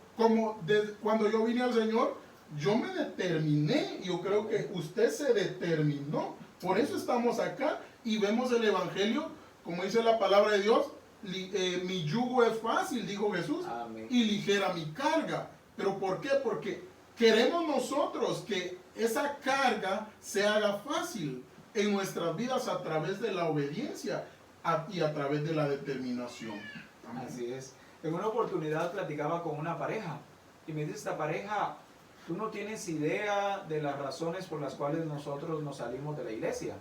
cuando yo vine al Señor, yo me determiné. Yo creo que usted se determinó. Por eso estamos acá y vemos el Evangelio, como dice la palabra de Dios. Mi yugo es fácil, dijo Jesús. Amén. Y ligera mi carga. ¿Pero por qué? Porque queremos nosotros que esa carga se haga fácil en nuestras vidas a través de la obediencia y a través de la determinación. Amén. Así es. En una oportunidad platicaba con una pareja y me dice esta pareja, tú no tienes idea de las razones por las cuales nosotros nos salimos de la iglesia.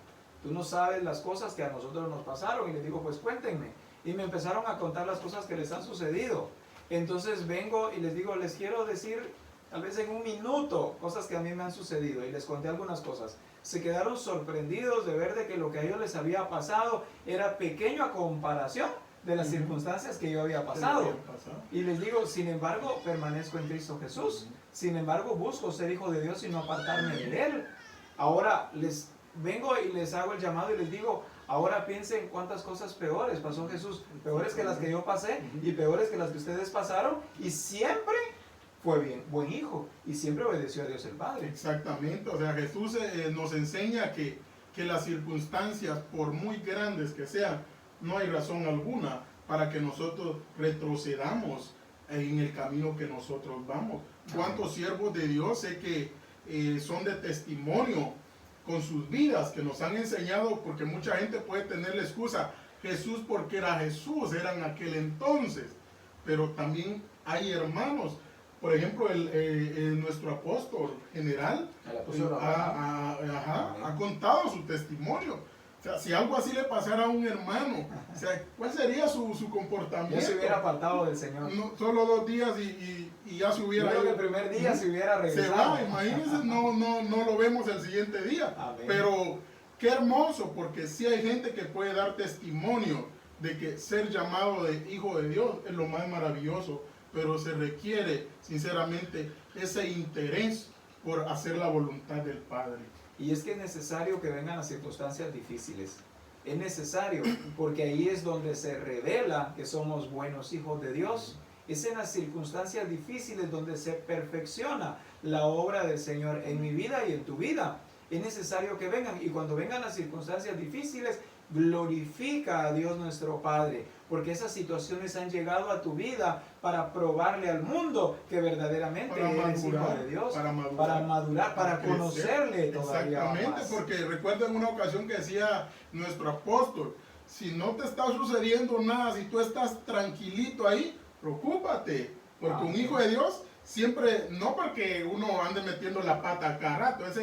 Tú no sabes las cosas que a nosotros nos pasaron. Y les digo, pues cuéntenme. Y me empezaron a contar las cosas que les han sucedido. Entonces vengo y les digo, les quiero decir, tal vez en un minuto, cosas que a mí me han sucedido. Y les conté algunas cosas. Se quedaron sorprendidos de ver de que lo que a ellos les había pasado era pequeño a comparación de las circunstancias que yo había pasado. Y les digo, sin embargo, permanezco en Cristo Jesús. Sin embargo, busco ser hijo de Dios y no apartarme de Él. Ahora les vengo y les hago el llamado y les digo, ahora piensen cuántas cosas peores pasó Jesús, peores que las que yo pasé y peores que las que ustedes pasaron, y siempre fue buen hijo y siempre obedeció a Dios el Padre. Exactamente, Jesús nos enseña que las circunstancias, por muy grandes que sean, no hay razón alguna para que nosotros retrocedamos en el camino que nosotros vamos. ¿Cuántos siervos de Dios sé que son de testimonio con sus vidas, que nos han enseñado, porque mucha gente puede tener la excusa, Jesús porque era Jesús, era en aquel entonces, pero también hay hermanos, por ejemplo, nuestro apóstol general El apóstol Abraham. ha contado su testimonio. O sea, si algo así le pasara a un hermano, o sea, ¿cuál sería su comportamiento? Ya se hubiera apartado del Señor. No, solo 2 días y ya se hubiera Yo creo ido. que el primer día se hubiera Se regresado. va, imagínense, no lo vemos el siguiente día. Amén. Pero qué hermoso, porque sí hay gente que puede dar testimonio de que ser llamado de hijo de Dios es lo más maravilloso, pero se requiere, sinceramente, ese interés por hacer la voluntad del Padre. Y es que es necesario que vengan las circunstancias difíciles. Es necesario, porque ahí es donde se revela que somos buenos hijos de Dios. Es en las circunstancias difíciles donde se perfecciona la obra del Señor en mi vida y en tu vida. Es necesario que vengan, y cuando vengan las circunstancias difíciles, glorifica a Dios nuestro Padre, porque esas situaciones han llegado a tu vida para probarle al mundo que verdaderamente eres hijo de Dios, para madurar, para conocerle todavía Exactamente, más. porque recuerdo en una ocasión que decía nuestro apóstol, si no te está sucediendo nada, si tú estás tranquilito ahí, preocúpate, porque un hijo de Dios siempre, no porque uno ande metiendo la pata a cada rato, eso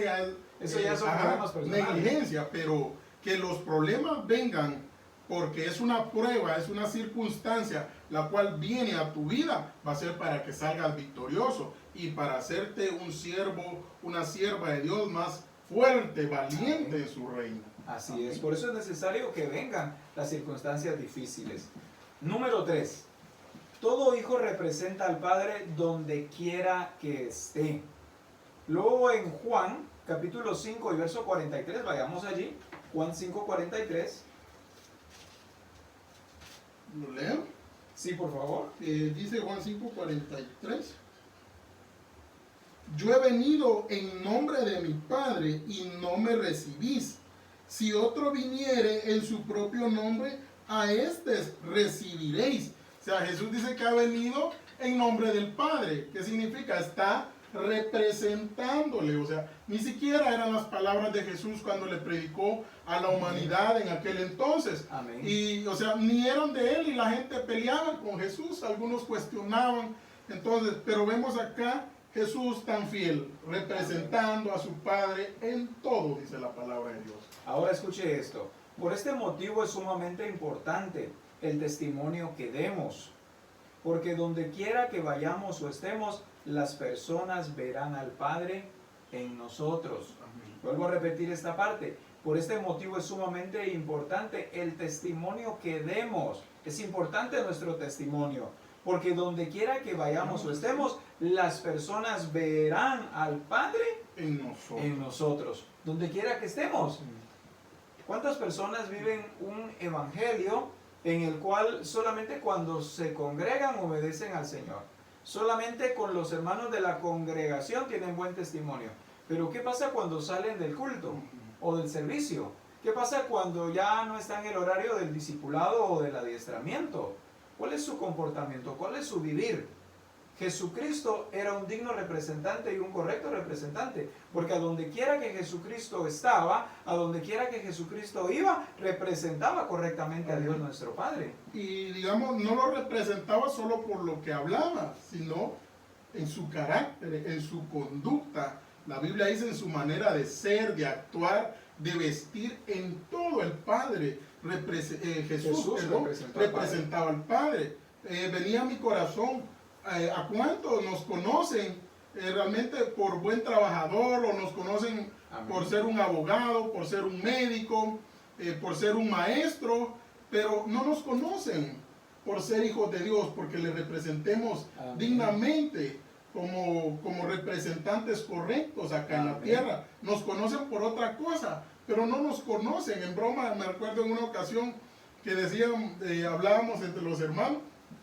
ya son problemas personales. negligencia, pero que los problemas vengan porque es una prueba, es una circunstancia la cual viene a tu vida, va a ser para que salgas victorioso y para hacerte un siervo, una sierva de Dios más fuerte, valiente en su reino. Así es, por eso es necesario que vengan las circunstancias difíciles. Número 3. Todo hijo representa al Padre donde quiera que esté. Luego en Juan, capítulo 5 y verso 43, vayamos allí. Juan 5:43. ¿Lo leo? Sí, por favor. Dice Juan 5:43. Yo he venido en nombre de mi Padre y no me recibís. Si otro viniere en su propio nombre, a éste recibiréis. O sea, Jesús dice que ha venido en nombre del Padre. ¿Qué significa? Está representándole, o sea, ni siquiera eran las palabras de Jesús cuando le predicó a la humanidad en aquel entonces. Amén. Y, o sea, ni eran de él y la gente peleaba con Jesús, algunos cuestionaban. Entonces, pero vemos acá Jesús tan fiel, representando a su Padre en todo, dice la palabra de Dios. Ahora escuche esto. Por este motivo es sumamente importante el testimonio que demos, porque donde quiera que vayamos o estemos, las personas verán al Padre en nosotros. Amén. Vuelvo a repetir esta parte. Por este motivo es sumamente importante el testimonio que demos. Es importante nuestro testimonio, porque donde quiera que vayamos o estemos, las personas verán al Padre en nosotros. Donde quiera que estemos. ¿Cuántas personas viven un evangelio en el cual solamente cuando se congregan obedecen al Señor? Solamente con los hermanos de la congregación tienen buen testimonio. Pero ¿qué pasa cuando salen del culto o del servicio? ¿Qué pasa cuando ya no está en el horario del discipulado o del adiestramiento? ¿Cuál es su comportamiento? ¿Cuál es su vivir? Jesucristo era un digno representante y un correcto representante, porque a donde quiera que Jesucristo estaba, a donde quiera que Jesucristo iba, representaba correctamente a Dios nuestro Padre. Y digamos, no lo representaba solo por lo que hablaba, sino en su carácter, en su conducta. La Biblia dice en su manera de ser, de actuar, de vestir, en todo el Padre. Jesús representaba al Padre. Venía a mi corazón, ¿a cuántos nos conocen realmente por buen trabajador o nos conocen por ser un abogado, por ser un médico, por ser un maestro, pero no nos conocen por ser hijos de Dios, porque le representemos dignamente como representantes correctos acá en la tierra? Nos conocen por otra cosa, pero no nos conocen. En broma, me recuerdo en una ocasión que decían, hablábamos entre los hermanos,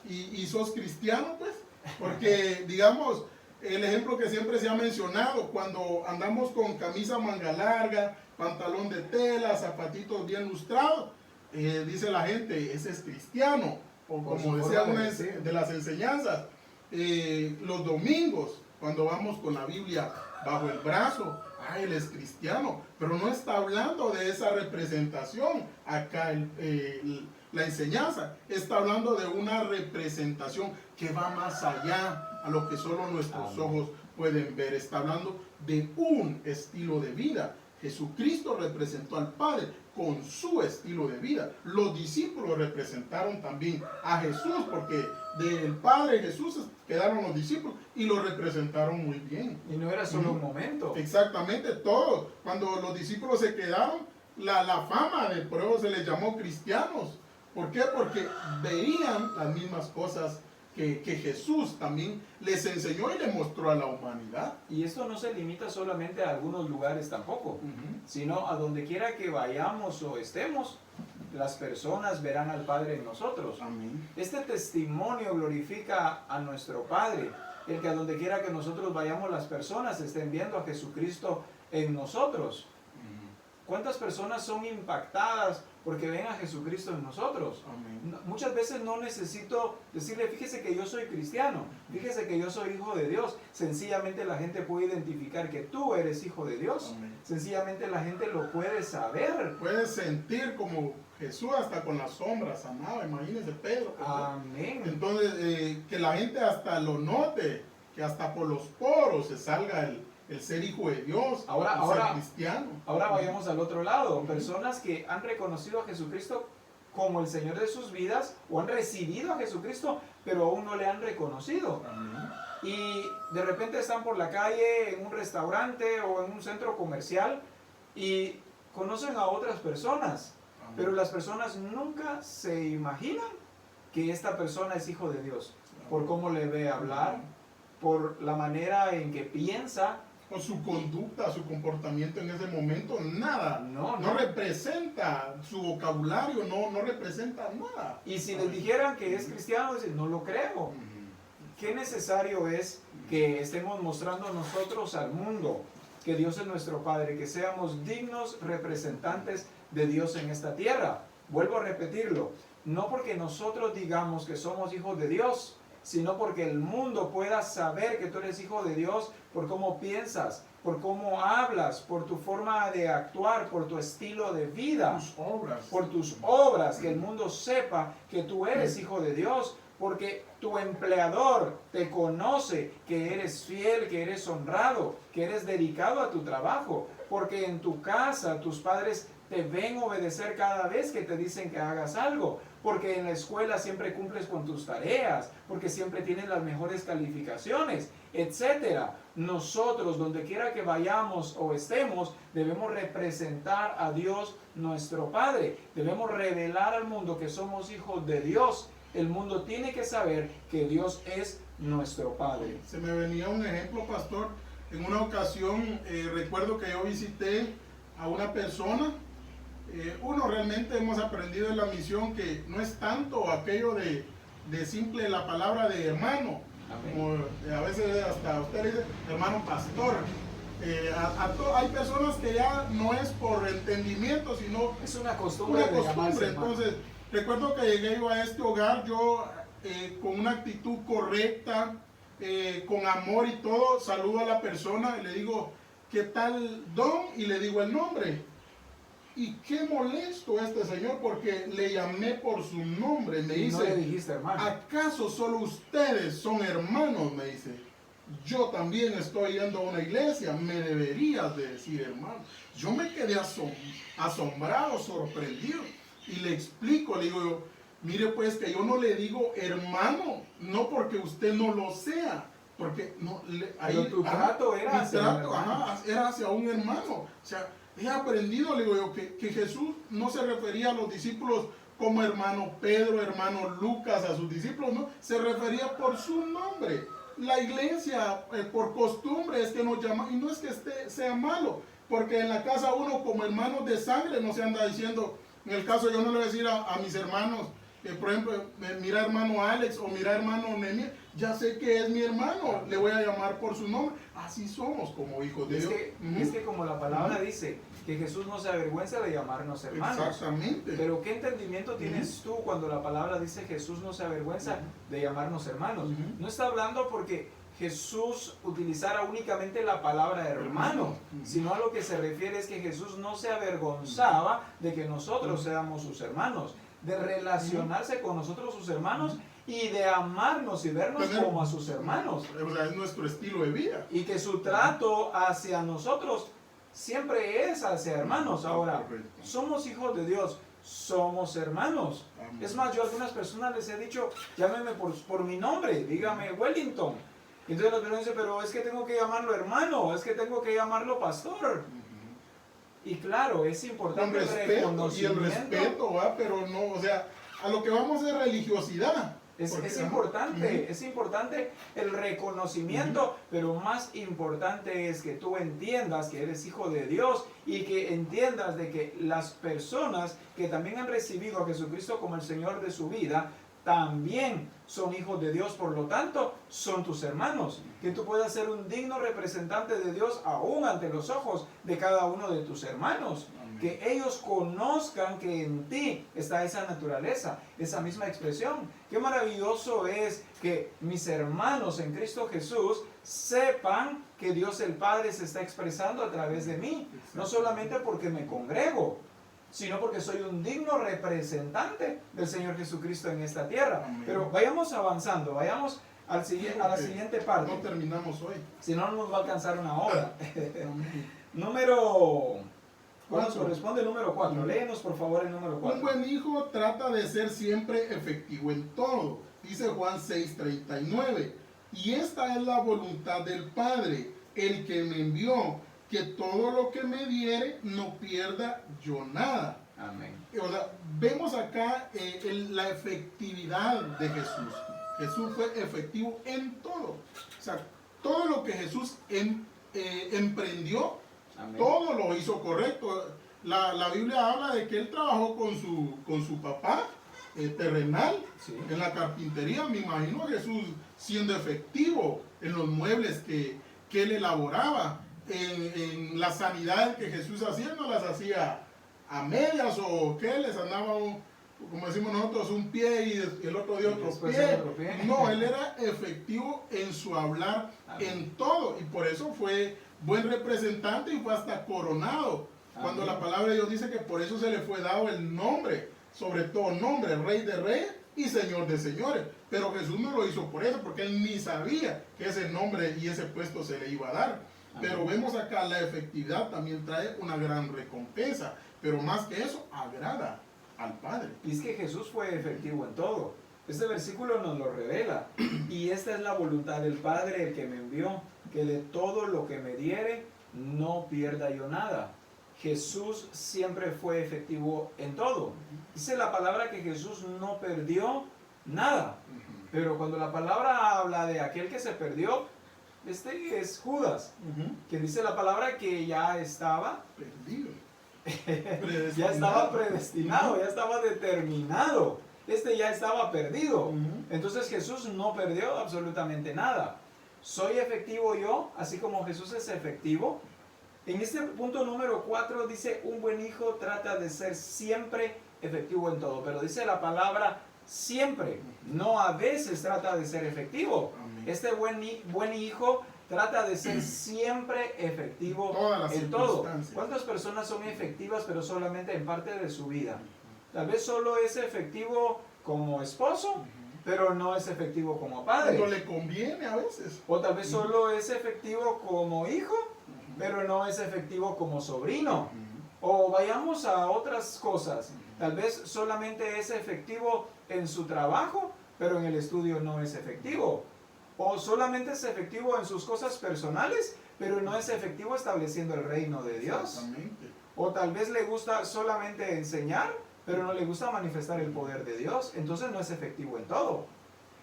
y sos cristiano, pues, porque digamos, el ejemplo que siempre se ha mencionado, cuando andamos con camisa manga larga, pantalón de tela, zapatitos bien lustrados, dice la gente, ese es cristiano, o como decía una de las enseñanzas, los domingos, cuando vamos con la Biblia bajo el brazo. Ah, él es cristiano, pero no está hablando de esa representación acá la enseñanza. Está hablando de una representación que va más allá a lo que solo nuestros ojos pueden ver. Está hablando de un estilo de vida. Jesucristo representó al Padre con su estilo de vida. Los discípulos representaron también a Jesús, porque del Padre Jesús quedaron los discípulos y lo representaron muy bien. Y no era solo un momento. Exactamente, todos. Cuando los discípulos se quedaron, la fama de por eso se les llamó cristianos. ¿Por qué? Porque veían las mismas cosas que Jesús también les enseñó y le mostró a la humanidad. Y esto no se limita solamente a algunos lugares tampoco, sino a donde quiera que vayamos o estemos, las personas verán al Padre en nosotros. Amén. Este testimonio glorifica a nuestro Padre, el que a donde quiera que nosotros vayamos, las personas estén viendo a Jesucristo en nosotros. ¿Cuántas personas son impactadas porque ven a Jesucristo en nosotros? Amén. Muchas veces no necesito decirle, fíjese que yo soy cristiano, fíjese que yo soy hijo de Dios. Sencillamente la gente puede identificar que tú eres hijo de Dios. Amén. Sencillamente la gente lo puede saber. Puedes sentir como Jesús hasta con las sombras amaba. Imagínese Pedro. Amén. Entonces, que la gente hasta lo note, que hasta por los poros se salga el ser hijo de Dios, el ser cristiano. Ahora vayamos al otro lado. Personas que han reconocido a Jesucristo como el Señor de sus vidas o han recibido a Jesucristo, pero aún no le han reconocido. Amén. Y de repente están por la calle, en un restaurante o en un centro comercial y conocen a otras personas. Amén. Pero las personas nunca se imaginan que esta persona es hijo de Dios. Por cómo le ve hablar, por la manera en que piensa. O su conducta, su comportamiento en ese momento, nada. No representa su vocabulario, no representa nada. Y si les dijeran que es cristiano, dicen, no lo creo. Qué necesario es que estemos mostrando nosotros al mundo que Dios es nuestro Padre, que seamos dignos representantes de Dios en esta tierra. Vuelvo a repetirlo, no porque nosotros digamos que somos hijos de Dios, sino porque el mundo pueda saber que tú eres hijo de Dios por cómo piensas, por cómo hablas, por tu forma de actuar, por tu estilo de vida, por tus obras, que el mundo sepa que tú eres hijo de Dios, porque tu empleador te conoce que eres fiel, que eres honrado, que eres dedicado a tu trabajo, porque en tu casa tus padres te ven obedecer cada vez que te dicen que hagas algo, porque en la escuela siempre cumples con tus tareas, porque siempre tienes las mejores calificaciones, etcétera. Nosotros, donde quiera que vayamos o estemos, debemos representar a Dios nuestro Padre. Debemos revelar al mundo que somos hijos de Dios. El mundo tiene que saber que Dios es nuestro Padre. Se me venía un ejemplo, pastor. En una ocasión, recuerdo que yo visité a una persona. Uno realmente hemos aprendido en la misión que no es tanto aquello de simple la palabra de hermano. Como a veces hasta usted dice hermano pastor. Hay personas que ya no es por entendimiento, sino es una costumbre. Entonces, recuerdo que llegué yo a este hogar, yo con una actitud correcta, con amor y todo, saludo a la persona y le digo, ¿qué tal, don? Y le digo el nombre. Y qué molesto este señor porque le llamé por su nombre. Me dice, no le dijiste hermano. ¿Acaso solo ustedes son hermanos? Me dice, yo también estoy yendo a una iglesia, me deberías de decir hermano. Yo me quedé asombrado, sorprendido. Y le explico, le digo yo, mire pues que yo no le digo hermano, no porque usted no lo sea. Porque no, ahí, tu trato era era hacia un hermano. O sea, he aprendido, le digo yo, que Jesús no se refería a los discípulos como hermano Pedro, hermano Lucas, a sus discípulos, no, se refería por su nombre. La iglesia, por costumbre, es que nos llama, y no es que sea malo, porque en la casa uno como hermanos de sangre no se anda diciendo, en el caso yo no le voy a decir a mis hermanos, por ejemplo, mira hermano Alex o mira hermano Nehemías, ya sé que es mi hermano, le voy a llamar por su nombre. Así somos como hijos de Dios. Es que como la palabra dice, que Jesús no se avergüenza de llamarnos hermanos. Exactamente. Pero ¿qué entendimiento tienes tú cuando la palabra dice Jesús no se avergüenza de llamarnos hermanos? No está hablando porque Jesús utilizara únicamente la palabra hermano, sino a lo que se refiere es que Jesús no se avergonzaba de que nosotros seamos sus hermanos, de relacionarse con nosotros sus hermanos y de amarnos y vernos como a sus hermanos. O sea, es nuestro estilo de vida. Y que su trato hacia nosotros siempre es hacia hermanos. Ahora, somos hijos de Dios, somos hermanos. Amén. Es más, yo a algunas personas les he dicho, llámeme por mi nombre, dígame Wellington. Entonces las personas dicen, pero es que tengo que llamarlo hermano, es que tengo que llamarlo pastor. Y claro, es importante Con respeto, y el respeto, ¿va? Pero no, o sea, a lo que vamos es religiosidad. Es importante el reconocimiento, pero más importante es que tú entiendas que eres hijo de Dios y que entiendas de que las personas que también han recibido a Jesucristo como el Señor de su vida, también son hijos de Dios, por lo tanto, son tus hermanos. Que tú puedas ser un digno representante de Dios aún ante los ojos de cada uno de tus hermanos. Amén. Que ellos conozcan que en ti está esa naturaleza, esa misma expresión. Qué maravilloso es que mis hermanos en Cristo Jesús sepan que Dios el Padre se está expresando a través de mí. No solamente porque me congrego, sino porque soy un digno representante del Señor Jesucristo en esta tierra. Amén. Pero vayamos avanzando, vayamos a la siguiente parte. No terminamos hoy. Si no, nos va a alcanzar una hora. Número... ¿Cuál nos corresponde? El número 4. Léenos por favor el número 4. Un buen hijo trata de ser siempre efectivo en todo. Dice Juan 6:39. Y esta es la voluntad del Padre, el que me envió, que todo lo que me diere no pierda yo nada. Amén. O sea, vemos acá la efectividad de Jesús. Jesús fue efectivo en todo. O sea, todo lo que Jesús emprendió, amén, todo lo hizo correcto. La Biblia habla de que él trabajó con su papá terrenal, sí, en la carpintería. Me imagino a Jesús siendo efectivo en los muebles que él elaboraba. En las sanidades que Jesús hacía, no las hacía a medias o que les andaba, como decimos nosotros, un pie y el otro día otro pie. No, él era efectivo en su hablar. Amén. En todo, y por eso fue buen representante y fue hasta coronado. Amén. Cuando la palabra de Dios dice que por eso se le fue dado el nombre, sobre todo nombre, Rey de Reyes y Señor de Señores. Pero Jesús no lo hizo por eso, porque él ni sabía que ese nombre y ese puesto se le iba a dar. Pero vemos acá la efectividad también trae una gran recompensa, pero más que eso, agrada al Padre. Y es que Jesús fue efectivo en todo. Este versículo nos lo revela. Y esta es la voluntad del Padre, el que me envió, que de todo lo que me diere, no pierda yo nada. Jesús siempre fue efectivo en todo. Dice la palabra que Jesús no perdió nada. Pero cuando la palabra habla de aquel que se perdió, este es Judas, que dice la palabra que ya estaba perdido, ya estaba predestinado, ya estaba determinado, ya estaba perdido. Entonces Jesús no perdió absolutamente nada. Soy efectivo yo, así como Jesús es efectivo. En este punto número 4 dice, un buen hijo trata de ser siempre efectivo en todo, pero dice la palabra siempre, no a veces trata de ser efectivo. Este buen hijo trata de ser siempre efectivo en todo. ¿Cuántas personas son efectivas pero solamente en parte de su vida? Tal vez solo es efectivo como esposo, pero no es efectivo como padre. No le conviene a veces. O tal vez solo es efectivo como hijo, pero no es efectivo como sobrino. O vayamos a otras cosas. Tal vez solamente es efectivo en su trabajo, pero en el estudio no es efectivo. O solamente es efectivo en sus cosas personales, pero no es efectivo estableciendo el reino de Dios. O tal vez le gusta solamente enseñar, pero no le gusta manifestar el poder de Dios. Entonces no es efectivo en todo.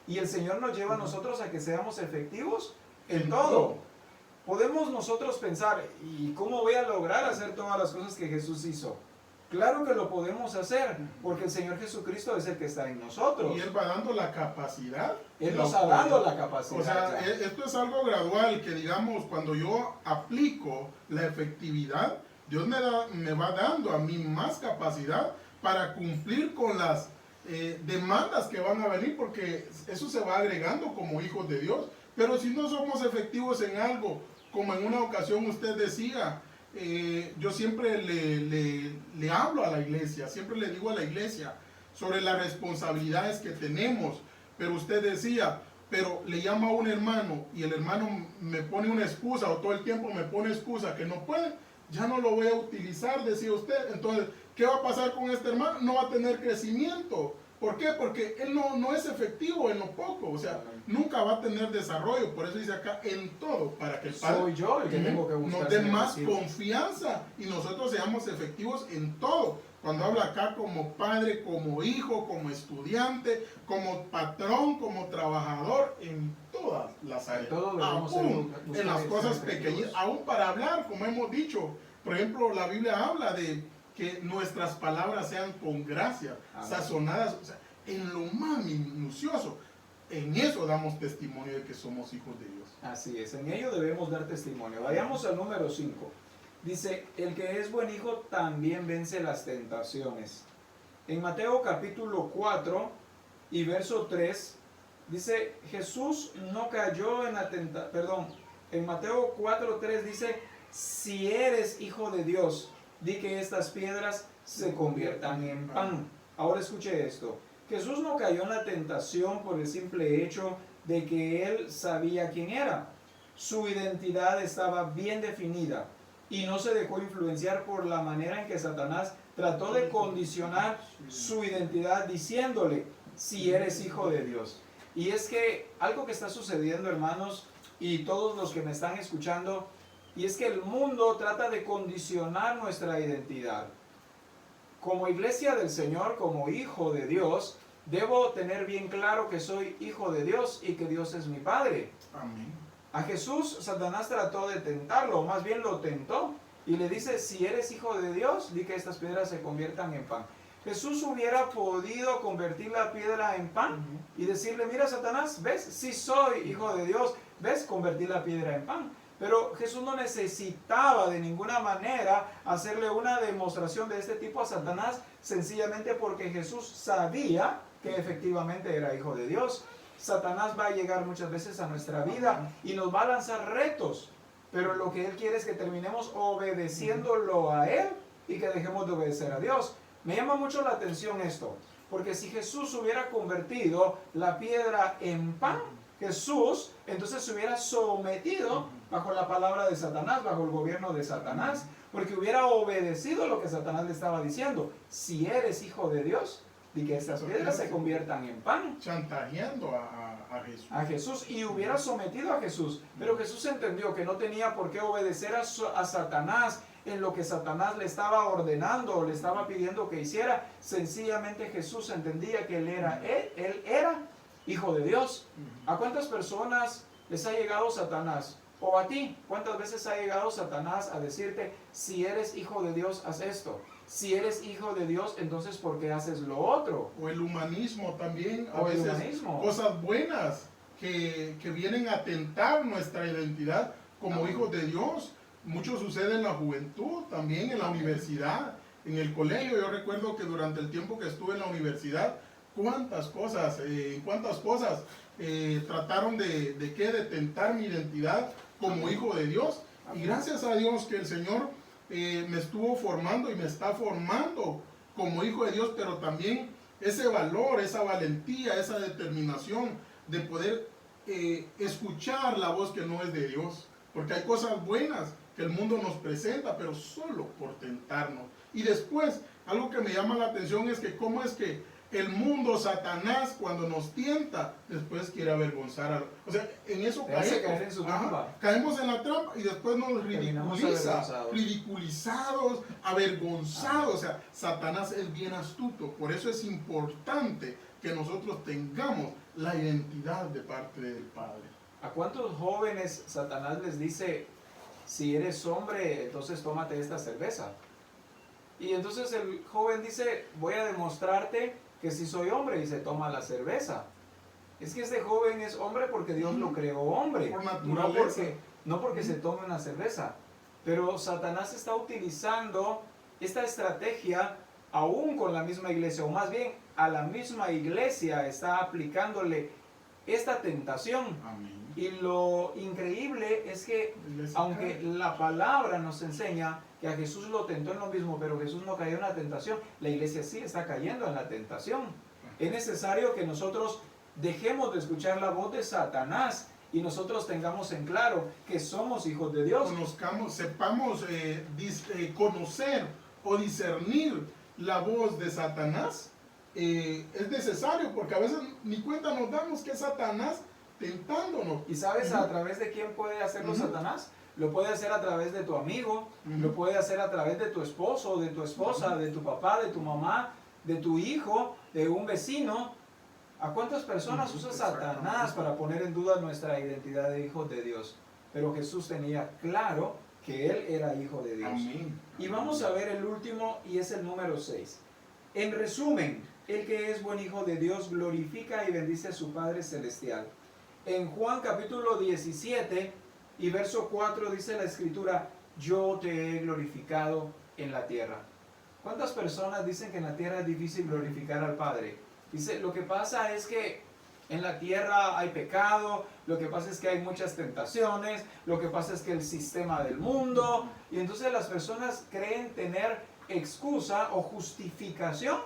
Y el Señor nos lleva a nosotros a que seamos efectivos en todo. Podemos nosotros pensar, ¿y cómo voy a lograr hacer todas las cosas que Jesús hizo? Claro que lo podemos hacer, porque el Señor Jesucristo es el que está en nosotros. Y Él va dando la capacidad. Él nos ha dado la capacidad. O sea, esto es algo gradual, que digamos, cuando yo aplico la efectividad, Dios me va dando a mí más capacidad para cumplir con las demandas que van a venir, porque eso se va agregando como hijos de Dios. Pero si no somos efectivos en algo, como en una ocasión usted decía, yo siempre le hablo a la iglesia, siempre le digo a la iglesia sobre las responsabilidades que tenemos, pero usted decía, pero le llama a un hermano y el hermano me pone una excusa o todo el tiempo me pone excusa que no puede, ya no lo voy a utilizar, decía usted. Entonces, ¿qué va a pasar con este hermano? No va a tener crecimiento. ¿Por qué? Porque él no es efectivo en lo poco, o sea, nunca va a tener desarrollo. Por eso dice acá, en todo, para que el Padre Soy yo el que tengo que buscar nos dé ser más efectivo. confianza y nosotros seamos efectivos en todo. Cuando habla acá como padre, como hijo, como estudiante, como patrón, como trabajador, en todas las áreas. todo debemos Aún buscar en las ser cosas efectivos. pequeñas, aún para hablar, como hemos dicho. Por ejemplo, la Biblia habla de que nuestras palabras sean con gracia, Amén. sazonadas, o sea, en lo más minucioso. En eso damos testimonio de que somos hijos de Dios. Así es, en ello debemos dar testimonio. Vayamos al número 5. Dice, el que es buen hijo también vence las tentaciones. En Mateo capítulo 4 y verso 3, dice, Jesús no cayó en la tentación, perdón, en Mateo 4:3 dice, si eres hijo de Dios, di que estas piedras se conviertan en pan. Ahora escuche esto. Jesús no cayó en la tentación por el simple hecho de que él sabía quién era. Su identidad estaba bien definida y no se dejó influenciar por la manera en que Satanás trató de condicionar su identidad diciéndole, si eres hijo de Dios. Y es que algo que está sucediendo, hermanos, y todos los que me están escuchando, y es que el mundo trata de condicionar nuestra identidad. Como iglesia del Señor, como hijo de Dios, debo tener bien claro que soy hijo de Dios y que Dios es mi Padre. Amén. A Jesús, Satanás trató de tentarlo, o más bien lo tentó, y le dice, si eres hijo de Dios, di que estas piedras se conviertan en pan. Jesús hubiera podido convertir la piedra en pan y decirle, mira Satanás, ¿ves? Si soy hijo de Dios, ¿ves? Convertir la piedra en pan. Pero Jesús no necesitaba de ninguna manera hacerle una demostración de este tipo a Satanás, sencillamente porque Jesús sabía que efectivamente era hijo de Dios. Satanás va a llegar muchas veces a nuestra vida y nos va a lanzar retos, pero lo que él quiere es que terminemos obedeciéndolo a él y que dejemos de obedecer a Dios. Me llama mucho la atención esto, porque si Jesús hubiera convertido la piedra en pan, Jesús entonces se hubiera sometido bajo la palabra de Satanás, bajo el gobierno de Satanás, porque hubiera obedecido lo que Satanás le estaba diciendo. Si eres hijo de Dios, y que estas piedras se conviertan en pan. Chantajeando a Jesús. A Jesús, y hubiera sometido a Jesús. Pero Jesús entendió que no tenía por qué obedecer a Satanás en lo que Satanás le estaba ordenando o le estaba pidiendo que hiciera. Sencillamente Jesús entendía que él era hijo de Dios. ¿A cuántas personas les ha llegado Satanás? O a ti, ¿cuántas veces ha llegado Satanás a decirte, si eres hijo de Dios, haz esto? Si eres hijo de Dios, entonces ¿por qué haces lo otro? O el humanismo también, a O el veces humanismo. cosas buenas que vienen a tentar nuestra identidad como hijos de Dios. Mucho sucede en la juventud, también en la universidad, en el colegio. Yo recuerdo que durante el tiempo que estuve en la universidad, cuántas cosas trataron de tentar mi identidad como hijo de Dios. Y gracias a Dios que el Señor me estuvo formando y me está formando como hijo de Dios, pero también ese valor, esa valentía, esa determinación de poder escuchar la voz que no es de Dios, porque hay cosas buenas que el mundo nos presenta, pero solo por tentarnos. Y después, algo que me llama la atención es que cómo es que el mundo, Satanás, cuando nos tienta, después quiere avergonzar a... O sea, en eso caer en su trampa. Caemos en la trampa y después nos ridiculiza, ridiculizados, avergonzados. O sea, Satanás es bien astuto. Por eso es importante que nosotros tengamos la identidad de parte del Padre. ¿A cuántos jóvenes Satanás les dice, si eres hombre, entonces tómate esta cerveza? Y entonces el joven dice, voy a demostrarte que si soy hombre, y se toma la cerveza. Es que este joven es hombre porque Dios lo creó hombre, por naturaleza. no porque se tome una cerveza. Pero Satanás está utilizando esta estrategia aún con la misma iglesia, o más bien a la misma iglesia está aplicándole esta tentación. Amén. Y lo increíble es que, Iglesia aunque cae. la palabra nos enseña que a Jesús lo tentó en lo mismo, pero Jesús no cayó en la tentación, la iglesia sí está cayendo en la tentación. Es necesario que nosotros dejemos de escuchar la voz de Satanás y nosotros tengamos en claro que somos hijos de Dios. Conozcamos, sepamos conocer o discernir la voz de Satanás. Es necesario, porque a veces ni cuenta nos damos que es Satanás tentándonos. ¿Y sabes a través de quién puede hacerlo Satanás? Lo puede hacer a través de tu amigo, lo puede hacer a través de tu esposo, de tu esposa, de tu papá, de tu mamá, de tu hijo, de un vecino. ¿A cuántas personas usa Satanás para poner en duda nuestra identidad de hijos de Dios? Pero Jesús tenía claro que Él era hijo de Dios. Amén. Y vamos a ver el último, y es el número 6. En resumen, el que es buen hijo de Dios glorifica y bendice a su Padre Celestial. En Juan capítulo 17 y verso 4 dice la Escritura: yo te he glorificado en la tierra. ¿Cuántas personas dicen que en la tierra es difícil glorificar al Padre? Dice, lo que pasa es que en la tierra hay pecado, lo que pasa es que hay muchas tentaciones, lo que pasa es que el sistema del mundo, y entonces las personas creen tener excusa o justificación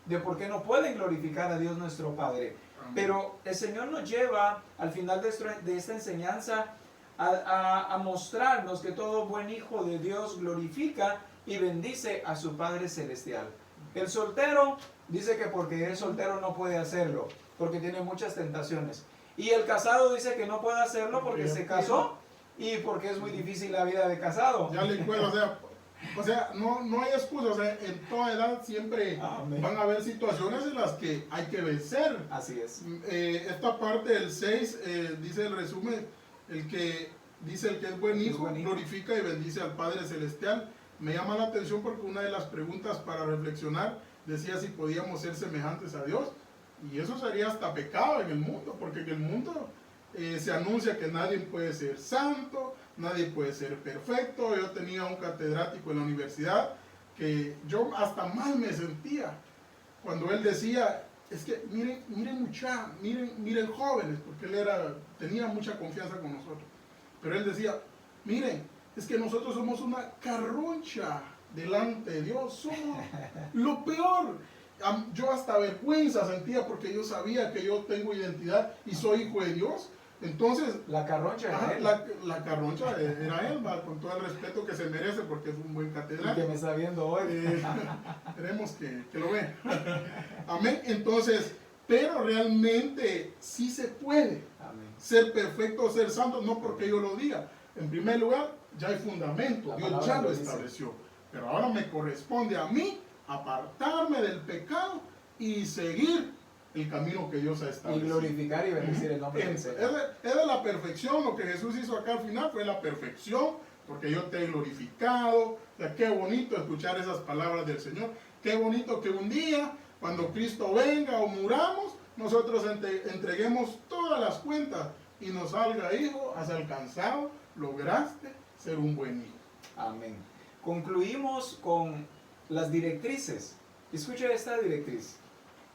de por qué no pueden glorificar a Dios nuestro Padre. Pero el Señor nos lleva al final de esta enseñanza a mostrarnos que todo buen hijo de Dios glorifica y bendice a su Padre Celestial. El soltero dice que porque es soltero no puede hacerlo, porque tiene muchas tentaciones. Y el casado dice que no puede hacerlo porque se casó y porque es muy difícil la vida de casado. Ya le cuento, o sea, no hay excusa, o sea, en toda edad siempre van a haber situaciones en las que hay que vencer. Así es. Esta parte del 6 dice el resumen, el que es buen hijo, glorifica y bendice al Padre Celestial. Me llama la atención porque una de las preguntas para reflexionar decía si podíamos ser semejantes a Dios, y eso sería hasta pecado en el mundo, porque en el mundo se anuncia que nadie puede ser santo, nadie puede ser perfecto. Yo tenía un catedrático en la universidad que yo hasta mal me sentía cuando él decía, es que miren jóvenes, porque él tenía mucha confianza con nosotros, pero él decía, miren, es que nosotros somos una carroncha delante de Dios, somos lo peor. Yo hasta vergüenza sentía porque yo sabía que yo tengo identidad y soy hijo de Dios. Entonces, la carroncha era él. La carroncha era él, con todo el respeto que se merece porque es un buen catedrático. Y que me está viendo hoy. Esperemos que lo vea. Amén. Entonces, pero realmente sí se puede. Amén. Ser perfecto, ser santo, no porque yo lo diga. En primer lugar, ya hay fundamento, Dios ya lo estableció. Pero ahora me corresponde a mí apartarme del pecado y seguir el camino que Dios ha establecido. Y glorificar y bendecir el nombre del Señor. Es de la perfección. Lo que Jesús hizo acá al final fue la perfección, porque yo te he glorificado. O sea, qué bonito escuchar esas palabras del Señor. Qué bonito que un día, cuando Cristo venga o muramos, nosotros entreguemos todas las cuentas y nos salga: hijo, has alcanzado, lograste ser un buen hijo. Amén. Concluimos con las directrices. Escucha esta directriz: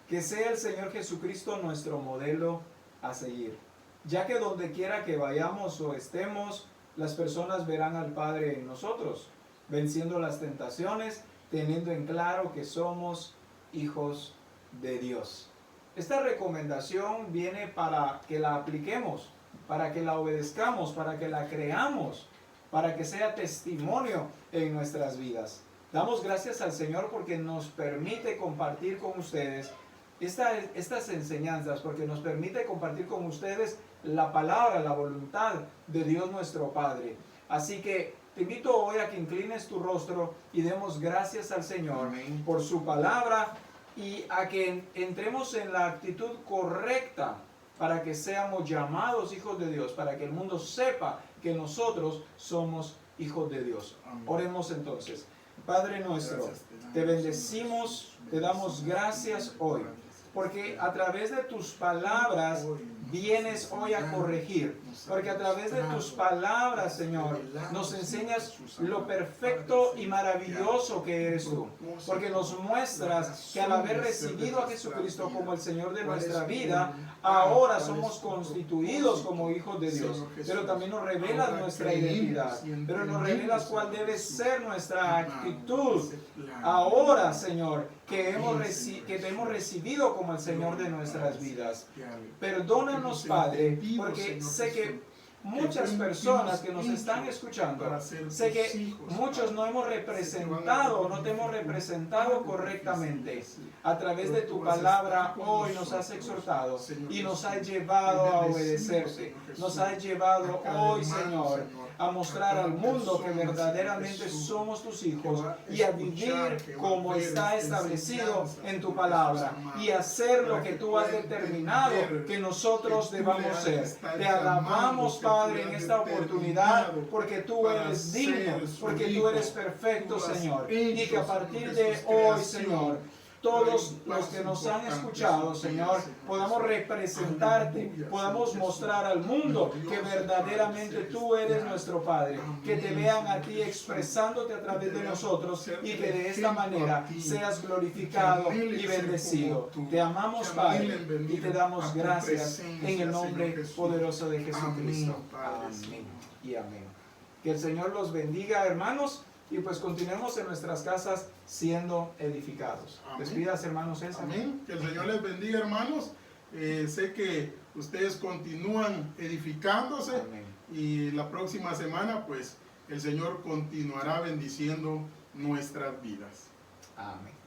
que sea el Señor Jesucristo nuestro modelo a seguir, ya que donde quiera que vayamos o estemos, las personas verán al Padre en nosotros, venciendo las tentaciones, teniendo en claro que somos hijos de Dios. Esta recomendación viene para que la apliquemos, para que la obedezcamos, para que la creamos, para que sea testimonio en nuestras vidas. Damos gracias al Señor porque nos permite compartir con ustedes estas enseñanzas, porque nos permite compartir con ustedes la palabra, la voluntad de Dios nuestro Padre. Así que te invito hoy a que inclines tu rostro y demos gracias al Señor por su palabra, y a que entremos en la actitud correcta para que seamos llamados hijos de Dios, para que el mundo sepa que nosotros somos hijos de Dios. Amén. Oremos entonces. Padre nuestro, te bendecimos, te damos gracias hoy porque a través de tus palabras vienes hoy a corregir, porque a través de tus palabras, Señor, nos enseñas lo perfecto y maravilloso que eres tú, porque nos muestras que al haber recibido a Jesucristo como el Señor de nuestra vida, ahora somos constituidos como hijos de Dios, pero también nos revelas nuestra identidad, pero nos revelas cuál debe ser nuestra actitud ahora, Señor, que te hemos recibido como el Señor de nuestras vidas. Perdónanos, Padre, porque sé que muchas personas que nos están escuchando, sé que muchos no hemos representado, no te hemos representado correctamente. A través de tu palabra hoy nos has exhortado y nos has llevado a obedecerte. Nos has llevado hoy, Señor, a mostrar al mundo que verdaderamente somos tus hijos y a vivir como está establecido en tu palabra y hacer lo que tú has determinado que nosotros debamos ser. Te alabamos, Padre, en esta oportunidad porque tú eres digno, porque tú eres perfecto, Señor, y que a partir de hoy, Señor, todos los que nos han escuchado, Señor, podamos representarte, podamos mostrar al mundo que verdaderamente tú eres nuestro Padre, que te vean a ti expresándote a través de nosotros y que de esta manera seas glorificado y bendecido. Te amamos, Padre, y te damos gracias en el nombre poderoso de Jesucristo. Amén y amén. Que el Señor los bendiga, hermanos. Y pues continuemos en nuestras casas siendo edificados. Amén. Despidas, hermanos César. Amén. Que el Señor les bendiga, hermanos. Sé que ustedes continúan edificándose. Amén. Y la próxima semana, pues, el Señor continuará bendiciendo nuestras vidas. Amén.